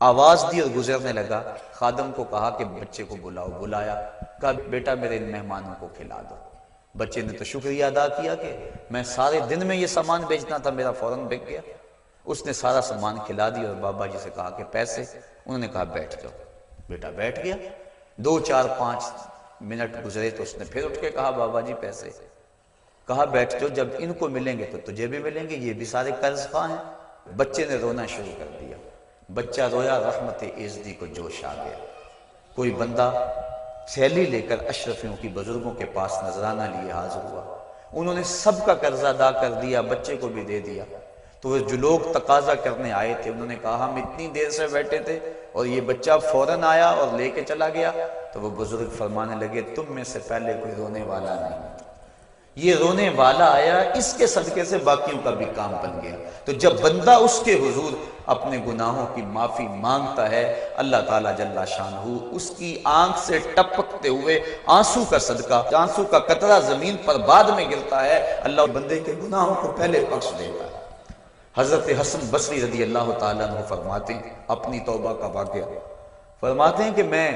B: آواز دی اور گزرنے لگا۔ خادم کو کہا کہ بچے کو بلاؤ، بلایا، کہا بیٹا میرے ان مہمانوں کو کھلا دو۔ بچے نے تو شکریہ ادا کیا کہ میں سارے دن میں یہ سامان بیچنا تھا، میرا فوراً بک گیا۔ اس نے سارا سامان کھلا دیا اور بابا جی سے کہا کہ پیسے، انہوں نے کہا بیٹھ جاؤ۔ بیٹا بیٹھ گیا۔ 2 4 5 منٹ گزرے تو اس نے پھر اٹھ کے کہا بابا جی پیسے، کہا بیٹھ جاؤ، جب ان کو ملیں گے تو تجھے بھی ملیں گے، یہ بھی سارے قرض خواہ ہیں۔ بچے نے رونا شروع کر دیا۔ بچہ رویا، رحمت ایزدی کو جوش آ گیا۔ کوئی بندہ تھیلی لے کر اشرفیوں کی بزرگوں کے پاس نذرانہ لیے حاضر ہوا، انہوں نے سب کا قرض ادا کر دیا، بچے کو بھی دے دیا۔ تو وہ جو لوگ تقاضا کرنے آئے تھے انہوں نے کہا ہم اتنی دیر سے بیٹھے تھے اور یہ بچہ فوراً آیا اور لے کے چلا گیا۔ تو وہ بزرگ فرمانے لگے تم میں سے پہلے کوئی رونے والا نہیں، یہ رونے والا آیا، اس کے صدقے سے باقیوں کا بھی کام بن گیا۔ تو جب بندہ اس کے حضور اپنے گناہوں کی معافی مانگتا ہے، اللہ تعالیٰ جل شانہ اس کی آنکھ سے ٹپکتے ہوئے آنسو کا صدقہ، آنسو کا قطرہ زمین پر بعد میں گرتا ہے، اللہ بندے کے گناہوں کو پہلے بخش دیتا ہے۔ حضرت حسن بصری رضی اللہ تعالیٰ عنہ فرماتے ہیں اپنی توبہ کا واقعہ، فرماتے ہیں کہ میں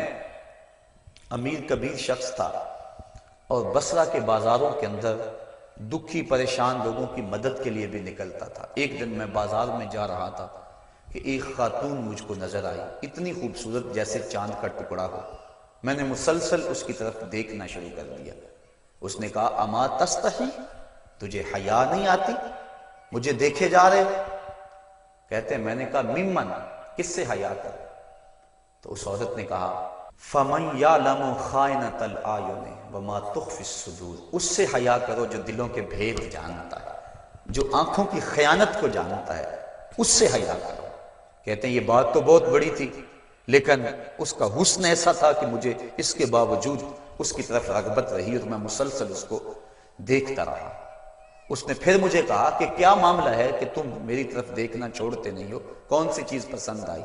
B: امیر کبیر شخص تھا اور بصرہ کے بازاروں کے اندر دکھی پریشان لوگوں کی مدد کے لیے بھی نکلتا تھا۔ ایک دن میں بازار میں جا رہا تھا کہ ایک خاتون مجھ کو نظر آئی، اتنی خوبصورت جیسے چاند کا ٹکڑا ہو۔ میں نے مسلسل اس کی طرف دیکھنا شروع کر دیا۔ اس نے کہا اما تستحی، تجھے حیا نہیں آتی، مجھے دیکھے جا رہے؟ کہتے ہیں میں نے کہا ممن، کس سے حیا کر؟ تو اس عورت نے کہا فَمَنْ يَعْلَمُ خَائِنَةَ الْأَعْيُنِ وَمَا تُخْفِي الصُّدُورُ، اس سے حیا کرو جو دلوں کے بھید جانتا ہے، جو آنکھوں کی خیانت کو جانتا ہے، اس سے حیا کرو۔ کہتے ہیں یہ بات تو بہت بڑی تھی، لیکن اس کا حسن ایسا تھا کہ مجھے اس کے باوجود اس کی طرف رغبت رہی اور میں مسلسل اس کو دیکھتا رہا۔ اس نے پھر مجھے کہا کہ کیا معاملہ ہے کہ تم میری طرف دیکھنا چھوڑتے نہیں ہو، کون سی چیز پسند آئی؟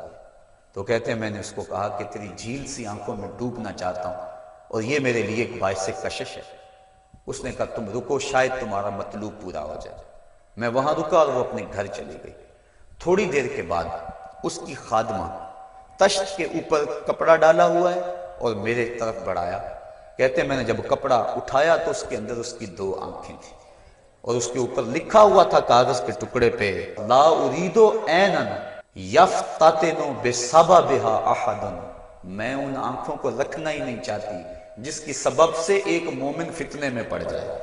B: تو کہتے ہیں میں نے اس کو کہا کہ تیری جھیل سی آنکھوں میں ڈوبنا چاہتا ہوں اور یہ میرے لیے ایک باعث کشش ہے۔ اس نے کہا تم رکو، شاید تمہارا مطلوب پورا ہو جائے۔ میں وہاں رکا اور وہ اپنے گھر چلی گئی۔ تھوڑی دیر کے بعد اس کی خادمہ تشت کے اوپر کپڑا ڈالا ہوا ہے اور میرے طرف بڑھایا۔ کہتے ہیں میں نے جب کپڑا اٹھایا تو اس کے اندر اس کی 2 آنکھیں تھیں اور اس کے اوپر لکھا ہوا تھا کاغذ کے ٹکڑے پہ لا اريد عینا یفتتن بسببها احد، میں ان آنکھوں کو رکھنا ہی نہیں چاہتی جس کی سبب سے ایک مومن فتنے میں پڑ جائے۔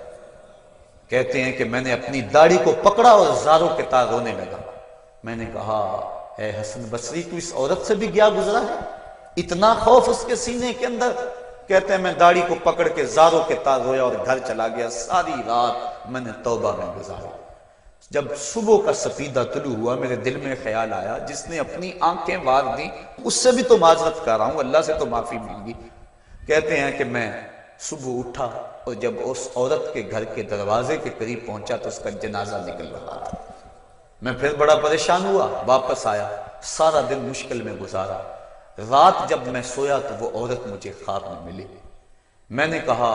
B: کہتے ہیں کہ میں نے اپنی داڑھی کو پکڑا اور زاروں کے تار رونے لگا۔ میں نے کہا اے حسن بصری تو اس عورت سے بھی گیا گزرا ہے، اتنا خوف اس کے سینے کے اندر؟ کہتے ہیں میں داڑھی کو پکڑ کے زاروں کے تار رویا اور گھر چلا گیا۔ ساری رات میں نے توبہ میں گزاری۔ جب صبح کا سپیدہ طلوع ہوا میرے دل میں خیال آیا جس نے اپنی آنکھیں وار دی اس سے بھی تو معذرت کر رہا ہوں، اللہ سے تو معافی مانگی۔ کہتے ہیں کہ میں صبح اٹھا اور جب اس عورت کے گھر کے دروازے کے قریب پہنچا تو اس کا جنازہ نکل رہا تھا۔ میں پھر بڑا پریشان ہوا، واپس آیا، سارا دن مشکل میں گزارا۔ رات جب میں سویا تو وہ عورت مجھے خواب میں ملی۔ میں نے کہا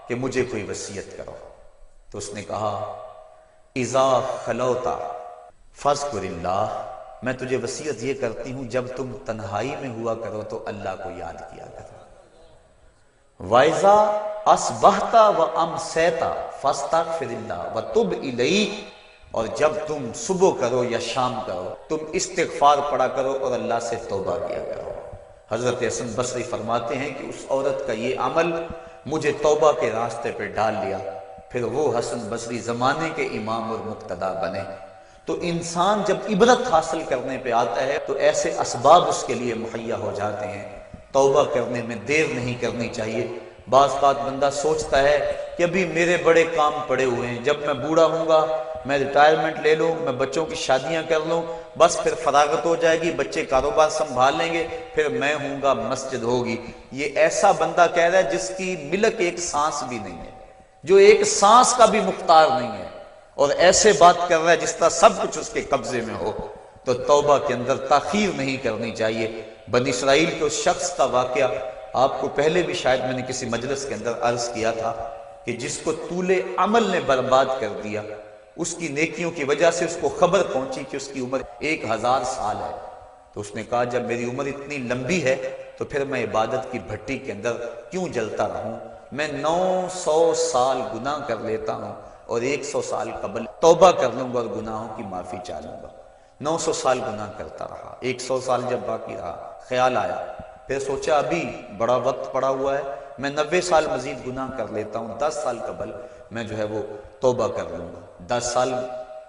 B: کہ مجھے کوئی وصیت کرو، تو اس نے کہا اذا خلوتا فاذکر اللہ میں تجھے وصیت یہ کرتی ہوں جب تم تنہائی میں ہوا کرو تو اللہ کو یاد کیا کرو۔ وَإِذَا أَصْبَحْتَ وَأَمْسَيْتَ فَاسْتَغْفِرِ اللَّهَ وَتُبْ إِلَيْهِ، اور جب تم صبح کرو یا شام کرو تم استغفار پڑھا کرو اور اللہ سے توبہ کیا کرو۔ حضرت حسن بصری فرماتے ہیں کہ اس عورت کا یہ عمل مجھے توبہ کے راستے پہ ڈال لیا، پھر وہ حسن بصری زمانے کے امام اور مقتدا بنے۔ تو انسان جب عبرت حاصل کرنے پہ آتا ہے تو ایسے اسباب اس کے لیے مہیا ہو جاتے ہیں، توبہ کرنے میں دیر نہیں کرنی چاہیے۔ بعض بات بندہ سوچتا ہے کہ ابھی میرے بڑے کام پڑے ہوئے ہیں، جب میں بوڑھا ہوں گا میں ریٹائرمنٹ لے لوں، میں بچوں کی شادیاں کر لوں، بس پھر فراغت ہو جائے گی، بچے کاروبار سنبھال لیں گے، پھر میں ہوں گا، مسجد ہوگی۔ یہ ایسا بندہ کہہ رہا ہے جس کی ملک ایک سانس بھی نہیں ہے، جو ایک سانس کا بھی مختار نہیں ہے، اور ایسے بات کر رہا ہے جس طرح سب کچھ اس کے قبضے میں ہو۔ تو توبہ کے اندر تاخیر نہیں کرنی چاہیے۔ بنی اسرائیل کے اس شخص کا واقعہ آپ کو پہلے بھی شاید میں نے کسی مجلس کے اندر عرض کیا تھا کہ جس کو طول عمل نے برباد کر دیا، اس کی نیکیوں کی وجہ سے اس کو خبر پہنچی کہ اس کی عمر 1000 سال ہے، تو اس نے کہا جب میری عمر اتنی لمبی ہے تو پھر میں عبادت کی بھٹی کے اندر کیوں جلتا رہوں، میں 900 سال گناہ کر لیتا ہوں اور 100 سال قبل توبہ کر لوں گا اور گناہوں کی معافی چاہ لوں گا۔ 900 سال گناہ کرتا رہا، 100 سال جب باقی رہا خیال آیا، پھر سوچا ابھی بڑا وقت پڑا ہوا ہے، میں 90 سال مزید گناہ کر لیتا ہوں، 10 سال قبل میں جو ہے وہ توبہ کر لوں گا۔ 10 سال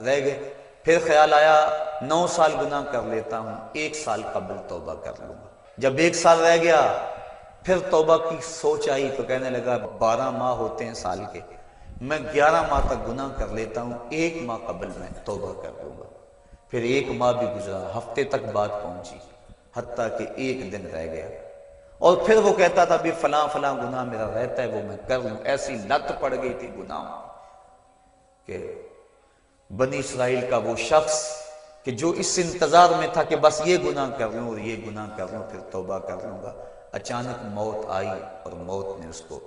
B: رہ گئے، پھر خیال آیا 9 سال گناہ کر لیتا ہوں، 1 سال قبل توبہ کر لوں گا۔ جب 1 سال رہ گیا پھر توبہ کی سوچ آئی تو کہنے لگا 12 ماہ ہوتے ہیں سال کے، میں 11 ماہ تک گناہ کر لیتا ہوں، 1 ماہ قبل میں توبہ کر لوں گا۔ پھر 1 ماہ بھی گزرا، ہفتے تک بات پہنچی، حتیٰ کہ 1 دن رہ گیا، اور پھر وہ کہتا تھا بھی فلاں فلاں گناہ میرا رہتا ہے وہ میں کر لوں۔ ایسی لت پڑ گئی تھی گناہ کہ بنی اسرائیل کا وہ شخص کہ جو اس انتظار میں تھا کہ بس یہ گناہ کر لوں اور یہ گناہ کر لوں پھر توبہ کر لوں گا، اچانک موت آئی اور موت نے اس کو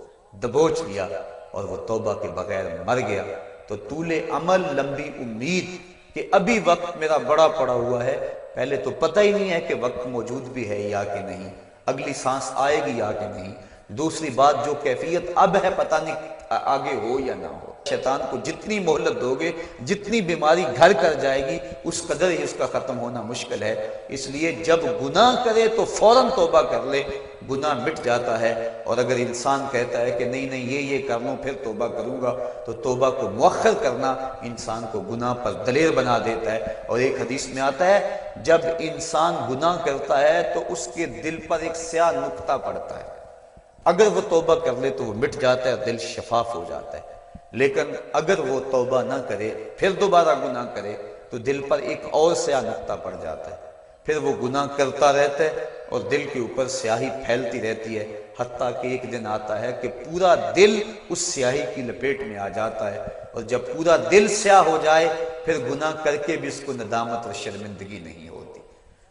B: دبوچ لیا اور وہ توبہ کے بغیر مر گیا۔ تو طول عمل، لمبی امید کہ ابھی وقت میرا بڑا پڑا ہوا ہے، پہلے تو پتہ ہی نہیں ہے کہ وقت موجود بھی ہے یا کہ نہیں، اگلی سانس آئے گی یا کہ نہیں، دوسری بات جو کیفیت اب ہے پتہ نہیں آگے ہو یا نہ ہو۔ شیطان کو جتنی مہلت دو گے، جتنی بیماری گھر کر جائے گی، اس قدر ہی اس کا ختم ہونا مشکل ہے۔ اس لیے جب گناہ کرے تو فوراً توبہ کر لے، گناہ مٹ جاتا ہے۔ اور اگر انسان کہتا ہے کہ نہیں نہیں یہ کر لوں پھر توبہ کروں گا، تو توبہ کو مؤخر کرنا انسان کو گناہ پر دلیر بنا دیتا ہے۔ اور ایک حدیث میں آتا ہے جب انسان گناہ کرتا ہے تو اس کے دل پر ایک سیاہ نقطہ پڑتا ہے، اگر وہ توبہ کر لے تو وہ مٹ جاتا ہے، دل شفاف ہو جاتا ہے۔ لیکن اگر وہ توبہ نہ کرے پھر دوبارہ گناہ کرے تو دل پر ایک اور سیاہ نقطہ پڑ جاتا ہے، پھر وہ گناہ کرتا رہتا ہے اور دل کے اوپر سیاہی پھیلتی رہتی ہے، حتیٰ کہ ایک دن آتا ہے کہ پورا دل اس سیاہی کی لپیٹ میں آ جاتا ہے، اور جب پورا دل سیاہ ہو جائے پھر گناہ کر کے بھی اس کو ندامت اور شرمندگی نہیں ہوتی۔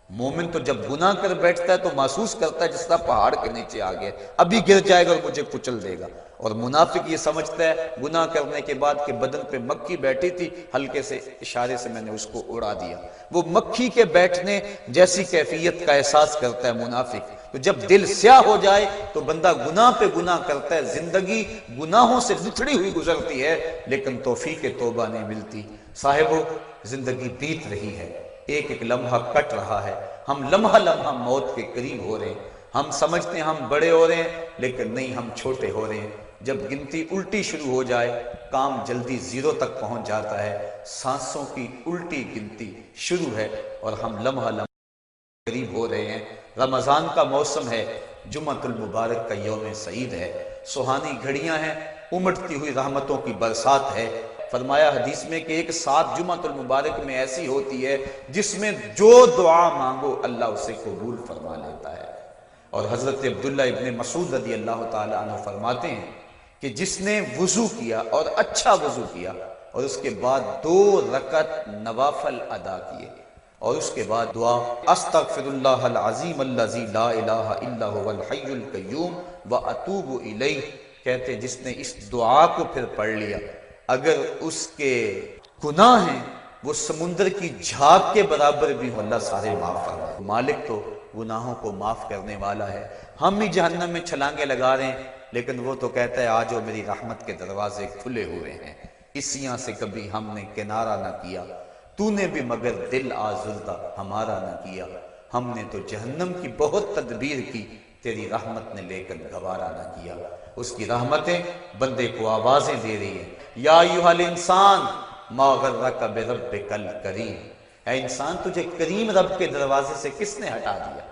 B: مومن تو جب گناہ کر بیٹھتا ہے تو محسوس کرتا ہے جس طرح پہاڑ کے نیچے آ گیا، ابھی گر جائے گا اور مجھے کچل دے گا۔ اور منافق یہ سمجھتا ہے گناہ کرنے کے بعد کہ بدن پہ مکھی بیٹھی تھی، ہلکے سے اشارے سے میں نے اس کو اڑا دیا، وہ مکھی کے بیٹھنے جیسی کیفیت کا احساس کرتا ہے منافق۔ تو جب دل سیاہ ہو جائے تو بندہ گناہ پہ گناہ کرتا ہے، زندگی گناہوں سے لتھڑی ہوئی گزرتی ہے لیکن توفیق توبہ نہیں ملتی۔ صاحبو، زندگی بیت رہی ہے، ایک ایک لمحہ کٹ رہا ہے، ہم لمحہ لمحہ موت کے قریب ہو رہے ہیں، ہم سمجھتے ہیں ہم بڑے ہو رہے ہیں لیکن نہیں، ہم چھوٹے ہو رہے ہیں۔ جب گنتی الٹی شروع ہو جائے کام جلدی 0 تک پہنچ جاتا ہے، سانسوں کی الٹی گنتی شروع ہے اور ہم لمحہ لمحہ قریب ہو رہے ہیں۔ رمضان کا موسم ہے، جمعۃ المبارک کا یوم سعید ہے، سہانی گھڑیاں ہیں، امٹتی ہوئی رحمتوں کی برسات ہے۔ فرمایا حدیث میں کہ ایک ساتھ جمعۃ المبارک میں ایسی ہوتی ہے جس میں جو دعا مانگو اللہ اسے قبول فرما لیتا ہے۔ اور حضرت عبداللہ ابن مسعود رضی اللہ تعالیٰ عنہ فرماتے ہیں کہ جس نے وضو کیا اور اچھا وضو کیا اور اس کے بعد 2 رکعت نوافل ادا کیے اور اس کے بعد دعا استغفر اللہ العظیم الذی لا الہ الا هو الحی القیوم واتوب الیہ، کہتے جس نے اس دعا کو پھر پڑھ لیا، اگر اس کے گناہ ہیں وہ سمندر کی جھاگ کے برابر بھی ہو، اللہ سارے معاف فرمائے۔ مالک تو گناہوں کو معاف کرنے والا ہے۔ ہم ہی جہنم میں چھلانگے لگا رہے ہیں، لیکن وہ تو کہتا ہے آجو میری رحمت کے دروازے کھلے ہوئے ہیں، اسیاں سے کبھی ہم نے کنارہ نہ کیا، تو نے بھی مگر دل آزردہ ہمارا نہ کیا، ہم نے تو جہنم کی بہت تدبیر کی، تیری رحمت نے لے کر گوارا نہ کیا۔ اس کی رحمتیں بندے کو آوازیں دے رہی ہیں، یا ایھا الانسان ما غرک بربک الکریم، اے انسان تجھے کریم رب کے دروازے سے کس نے ہٹا دیا؟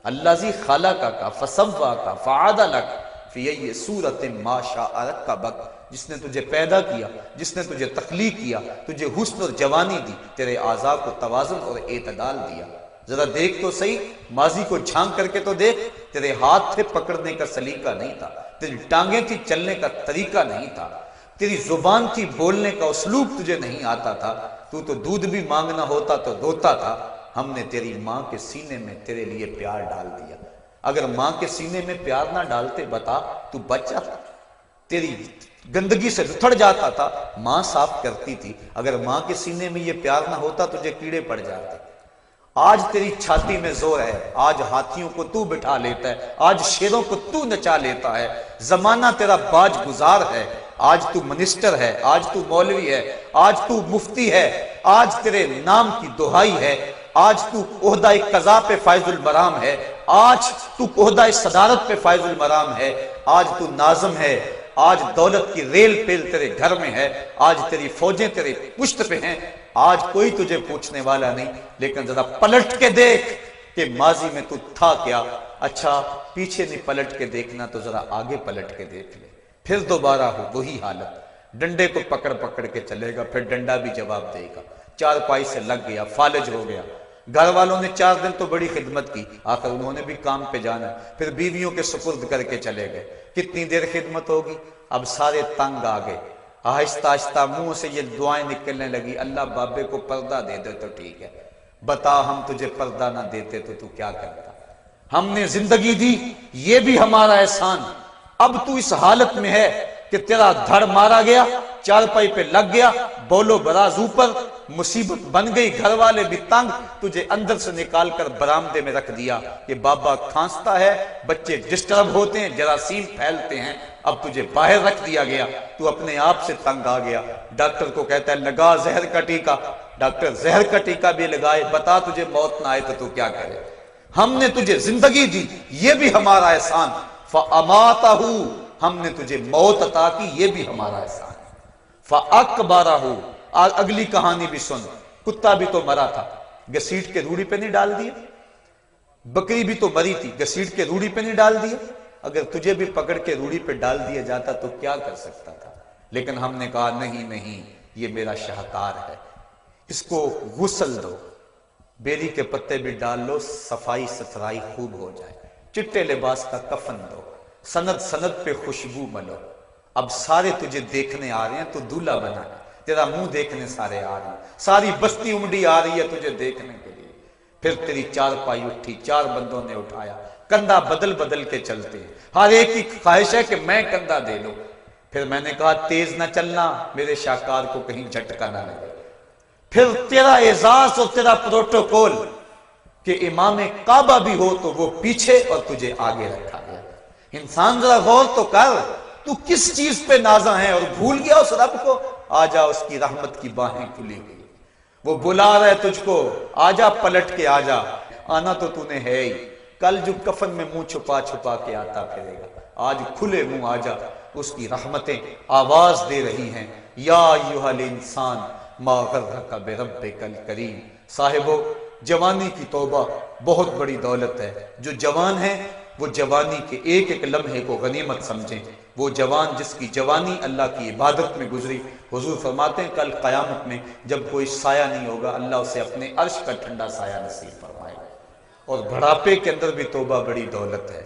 B: الذی خلقک فسواک فعدلک فی ای صورت ما شاء رکبک، جس نے تجھے پیدا کیا، جس نے تجھے تخلیق کیا، تجھے حسن اور جوانی دی، تیرے اعضاء کو توازن اور اعتدال دیا۔ ذرا دیکھ تو صحیح، ماضی کو جھانک کر کے تو دیکھ، تیرے ہاتھ تھے پکڑنے کا سلیقہ نہیں تھا، تیری ٹانگیں تھی چلنے کا طریقہ نہیں تھا، تیری زبان تھی بولنے کا اسلوب تجھے نہیں آتا تھا، تو دودھ بھی مانگنا ہوتا تو روتا تھا۔ ہم نے تیری ماں کے سینے میں تیرے لیے پیار ڈال دیا۔ اگر ماں کے سینے میں پیار نہ ڈالتے بتا تو بچہ تھا، تیری گندگی سے لتھڑ جاتا تھا، ماں صاف کرتی تھی۔ اگر ماں کے سینے میں یہ پیار نہ ہوتا تجھے کیڑے پڑ جاتے۔ آج تیری چھاتی میں زور ہے، آج ہاتھیوں کو تو بٹھا لیتا ہے، آج شیروں کو تو نچا لیتا ہے، زمانہ تیرا باج گزار ہے، آج تو منسٹر ہے، آج تو مولوی ہے، آج تو مفتی ہے، آج تیرے نام کی دہائی ہے، آج تو عہدہ قضا پہ فائز المرام ہے، آج تو عہدہ صدارت پہ فائز المرام ہے، آج تو ناظم ہے، آج دولت کی ریل پیل تیرے گھر میں ہے، آج تیری فوجیں تیرے پشت پہ ہیں، آج کوئی تجھے پوچھنے والا نہیں۔ لیکن ذرا پلٹ کے دیکھ کہ ماضی میں تو تھا کیا۔ اچھا پیچھے نہیں پلٹ کے دیکھنا تو ذرا آگے پلٹ کے دیکھ لے، پھر دوبارہ ہو وہی حالت، ڈنڈے کو پکڑ پکڑ کے چلے گا، پھر ڈنڈا بھی جواب دے گا، چار پائی سے لگ گیا، فالج ہو گیا۔ گھر والوں نے 4 دن تو بڑی خدمت کی، آخر انہوں نے بھی کام پہ جانا، پھر بیویوں کے سپرد کر کے چلے گئے، کتنی دیر خدمت ہوگی؟ اب سارے تنگ آ گئے، آہستہ آہستہ منہ سے یہ دعائیں نکلنے لگی، اللہ بابے کو پردہ دے دے تو ٹھیک ہے، بتا ہم تجھے پردہ نہ دیتے تو کیا کرتا؟ ہم نے زندگی دی، یہ بھی ہمارا احسان، اب تو اس حالت میں ہے کہ تیرا دھڑ مارا گیا، چارپائی پہ لگ گیا، بولو براز اوپر، مصیبت بن گئی، گھر والے بھی تنگ، تجھے اندر سے نکال کر برآمدے میں رکھ دیا کہ بابا کھانستا ہے، بچے ڈسٹرب ہوتے ہیں، جراثیم پھیلتے ہیں، اب تجھے باہر رکھ دیا گیا، تو اپنے آپ سے تنگ آ گیا۔ ڈاکٹر کو کہتا ہے لگا زہر کا ٹیکہ، ڈاکٹر زہر کا ٹیکہ بھی لگائے، بتا تجھے موت نہ آئے تو کیا کرے؟ ہم نے تجھے زندگی دی، یہ بھی ہمارا احسان، فَأَمَاتَهُ، ہم نے تجھے موت عطا کی، یہ بھی ہمارا احسان۔ فَأَقْبَرَهُ، اگلی کہانی بھی سن، کتا بھی تو مرا تھا، گھسیٹ کے روڑی پہ نہیں ڈال دیا؟ بکری بھی تو مری تھی، گھسیٹ کے روڑی پہ نہیں ڈال دیا؟ اگر تجھے بھی پکڑ کے روڑی پہ ڈال دیا جاتا تو کیا کر سکتا تھا؟ لیکن ہم نے کہا نہیں نہیں، یہ میرا شاہکار ہے، اس کو غسل دو، بیری کے پتے بھی ڈال لو، صفائی ستھرائی خوب ہو جائے، چٹے لباس کا کفن دو، سند سند پہ خوشبو ملو، اب سارے تجھے دیکھنے آ رہے ہیں تو دولہا بنا، تیرا منہ دیکھنے سارے آ رہے ہیں، ساری بستی امڈی آ رہی ہے تجھے دیکھنے کے لیے۔ پھر تیری 4 پائی اٹھی، 4 بندوں نے اٹھایا، کندھا بدل بدل کے چلتے ہیں، ہر ایک کی خواہش ہے کہ میں کندھا دے لوں۔ پھر میں نے کہا تیز نہ چلنا، میرے شاہکار کو کہیں جھٹکا نہ لگے۔ پھر تیرا اعزاز اور تیرا پروٹوکول کہ امام کعبہ بھی ہو تو وہ پیچھے اور تجھے آگے رکھا گیا۔ انسان ذرا غور تو کر، تو کس چیز پہ نازاں ہے اور بھول گیا اس رب کو؟ آجا، اس کی رحمت کی باہیں کھلی گئی، وہ بلا رہا ہے تجھ کو، آجا پلٹ کے آجا، آنا تو تو نے ہے ہی، کل جو کفن میں منہ چھپا چھپا کے آتا پھرے گا، آج کھلے منہ آجا، اس کی رحمتیں آواز دے رہی ہیں، یا ایھا الانسان ما غرک بربک الکریم۔ صاحبو، جوانی کی توبہ بہت بڑی دولت ہے، جو جوان ہیں وہ جوانی کے ایک ایک لمحے کو غنیمت سمجھیں۔ وہ جوان جس کی جوانی اللہ کی عبادت میں گزری، حضور فرماتے ہیں کل قیامت میں جب کوئی سایہ نہیں ہوگا، اللہ اسے اپنے عرش کا ٹھنڈا سایہ نصیب فرمائے گا۔ اور بڑھاپے کے اندر بھی توبہ بڑی دولت ہے،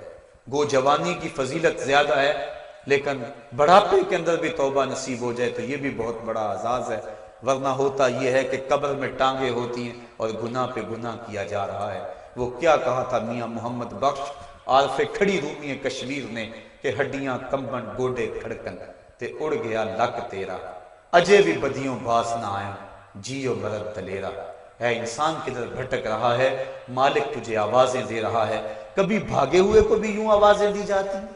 B: گو جوانی کی فضیلت زیادہ ہے، لیکن بڑھاپے کے اندر بھی توبہ نصیب ہو جائے تو یہ بھی بہت بڑا اعزاز ہے، ورنہ ہوتا یہ ہے کہ قبر میں ٹانگیں ہوتی ہیں اور گناہ پہ گناہ کیا جا رہا ہے۔ وہ کیا کہا تھا میاں محمد بخش عارف کھڑی رومی کشمیر نے کہ ہڈیاں کمبن گوڈے کھڑکن تے اڑ گیا لک تیرا، اجے بھی بدیوں باس نہ آیا، جیو مرد دلیرا، اے انسان کدھر بھٹک رہا ہے، مالک تجھے آوازیں دے رہا ہے۔ کبھی بھاگے ہوئے کو بھی یوں آوازیں دی جاتی ہیں،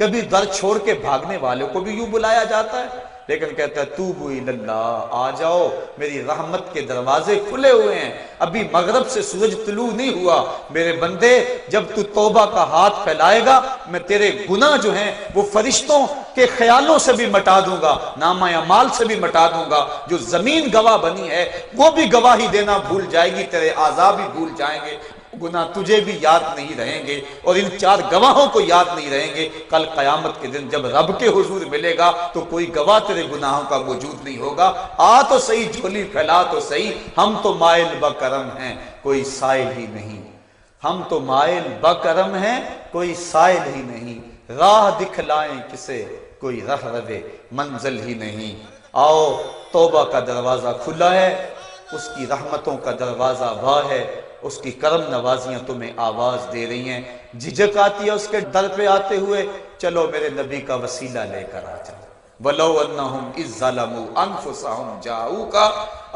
B: کبھی در چھوڑ کے بھاگنے والوں کو بھی یوں بلایا جاتا ہے، لیکن کہتا ہے توبو اللہ، آ جاؤ، میری رحمت کے دروازے کھلے ہوئے ہیں، ابھی مغرب سے سورج طلوع نہیں ہوا، میرے بندے جب تو توبہ کا ہاتھ پھیلائے گا میں تیرے گناہ جو ہیں وہ فرشتوں کے خیالوں سے بھی مٹا دوں گا، نامہ اعمال سے بھی مٹا دوں گا، جو زمین گواہ بنی ہے وہ بھی گواہی دینا بھول جائے گی، تیرے اعضاء بھی بھول جائیں گے، گناہ تجھے بھی یاد نہیں رہیں گے، اور ان چار گواہوں کو یاد نہیں رہیں گے۔ کل قیامت کے دن جب رب کے حضور ملے گا تو کوئی گواہ تیرے گناہوں کا موجود نہیں ہوگا۔ آ تو صحیح، جھولی پھیلا تو صحیح، ہم تو مائل بکرم ہیں کوئی سائل ہی نہیں، ہم تو مائل بکرم ہیں کوئی سائل ہی نہیں، راہ دکھلائیں کسے کوئی رہ روے منزل ہی نہیں۔ آؤ، توبہ کا دروازہ کھلا ہے، اس کی رحمتوں کا دروازہ واہ ہے، اس کی کرم نوازیاں تمہیں آواز دے رہی ہیں، جھجک آتی ہے اس کے در پہ آتے ہوئے، چلو میرے نبی کا وسیلہ لے کر آ جاؤ۔ وَلَوْ أَنَّهُمْ إِذْ ظَلَمُوا أَنفُسَهُمْ جَاءُوكَ،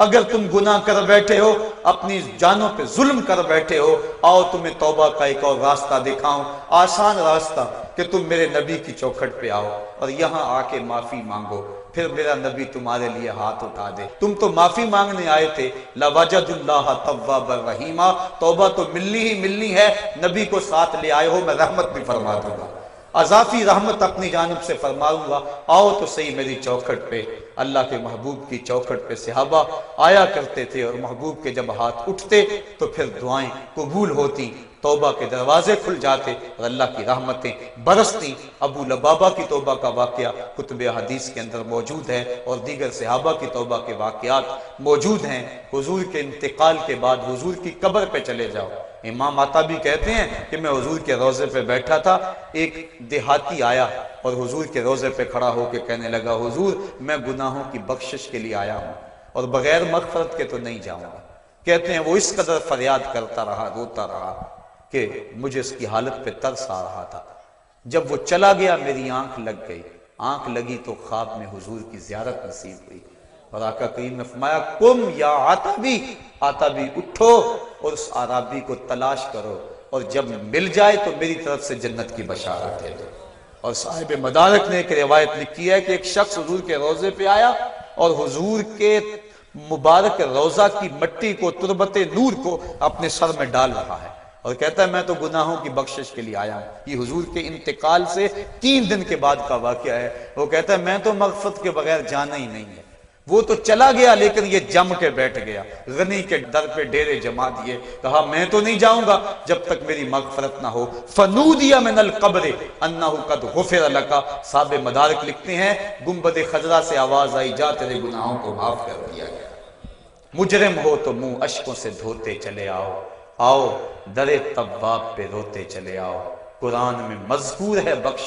B: اگر تم گناہ کر بیٹھے ہو، اپنی جانوں پہ ظلم کر بیٹھے ہو، آؤ تمہیں توبہ کا ایک اور راستہ دکھاؤں، آسان راستہ، کہ تم میرے نبی کی چوکھٹ پہ آؤ اور یہاں آ کے معافی مانگو، پھر میرا نبی تمہارے لیے ہاتھ اٹھا دے۔ تم تو معافی مانگنے آئے تھے، لَوَجَدُ اللَّهَ تَوَّابًا رَحِيمًا، توبہ تو ملنی ہی ملنی ہے، نبی کو ساتھ لے آئے ہو، میں رحمت بھی فرما دوں گا، اضافی رحمت اپنی جانب سے فرماؤں گا، آؤ تو صحیح میری چوکھٹ پہ۔ اللہ کے محبوب کی چوکھٹ پہ صحابہ آیا کرتے تھے، اور محبوب کے جب ہاتھ اٹھتے تو پھر دعائیں قبول ہوتی، توبہ کے دروازے کھل جاتے اور اللہ کی رحمتیں برستی۔ ابو لبابہ کی توبہ کا واقعہ کتب حدیث کے اندر موجود ہے، اور دیگر صحابہ کی توبہ کے واقعات موجود ہیں۔ حضور کے انتقال کے بعد حضور کی قبر پہ چلے جاؤ، امام عطابی کہتے ہیں کہ میں حضور کے روضے پہ بیٹھا تھا، ایک دیہاتی آیا اور حضور کے روضے پہ کھڑا ہو کے کہنے لگا، حضور میں گناہوں کی بخشش کے لیے آیا ہوں اور بغیر مغفرت کے تو نہیں جاؤں گا۔ کہتے ہیں وہ اس قدر فریاد کرتا رہا، روتا رہا کہ مجھے اس کی حالت پہ ترس آ رہا تھا۔ جب وہ چلا گیا میری آنکھ لگ گئی، آنکھ لگی تو خواب میں حضور کی زیارت نصیب ہوئی، اور آقا کریم نے فرمایا قم یا عتابی، عتابی اٹھو اور اس عرابی کو تلاش کرو، اور جب مل جائے تو میری طرف سے جنت کی بشارت دے دو۔ اور صاحب مدارک نے ایک روایت لکھی ہے کہ ایک شخص حضور کے روضے پہ آیا اور حضور کے مبارک روضہ کی مٹی کو، تربت نور کو اپنے سر میں ڈال رہا ہے، اور کہتا ہے میں تو گناہوں کی بخشش کے لیے آیا ہوں۔ یہ حضور کے انتقال سے 3 دن کے بعد کا واقعہ ہے۔ وہ کہتا ہے میں تو مغفرت کے بغیر جانا ہی نہیں ہے۔ وہ تو چلا گیا لیکن یہ جم کے بیٹھ گیا، غنی کے در پہ ڈیرے جما دیے، کہا میں تو نہیں جاؤں گا جب تک میری مغفرت نہ ہو۔ فنودی من القبر انہ قد غفر لک، صاحب مدارک لکھتے ہیں گنبد خضرا سے آواز آئی، جا تیرے گناہوں کو معاف کر دیا گیا، مجرم ہو تو منہ اشکوں سے دھوتے چلے آؤ، آؤ در تواب پہ روتے چلے آؤ۔ قرآن میں مذکور ہے بخش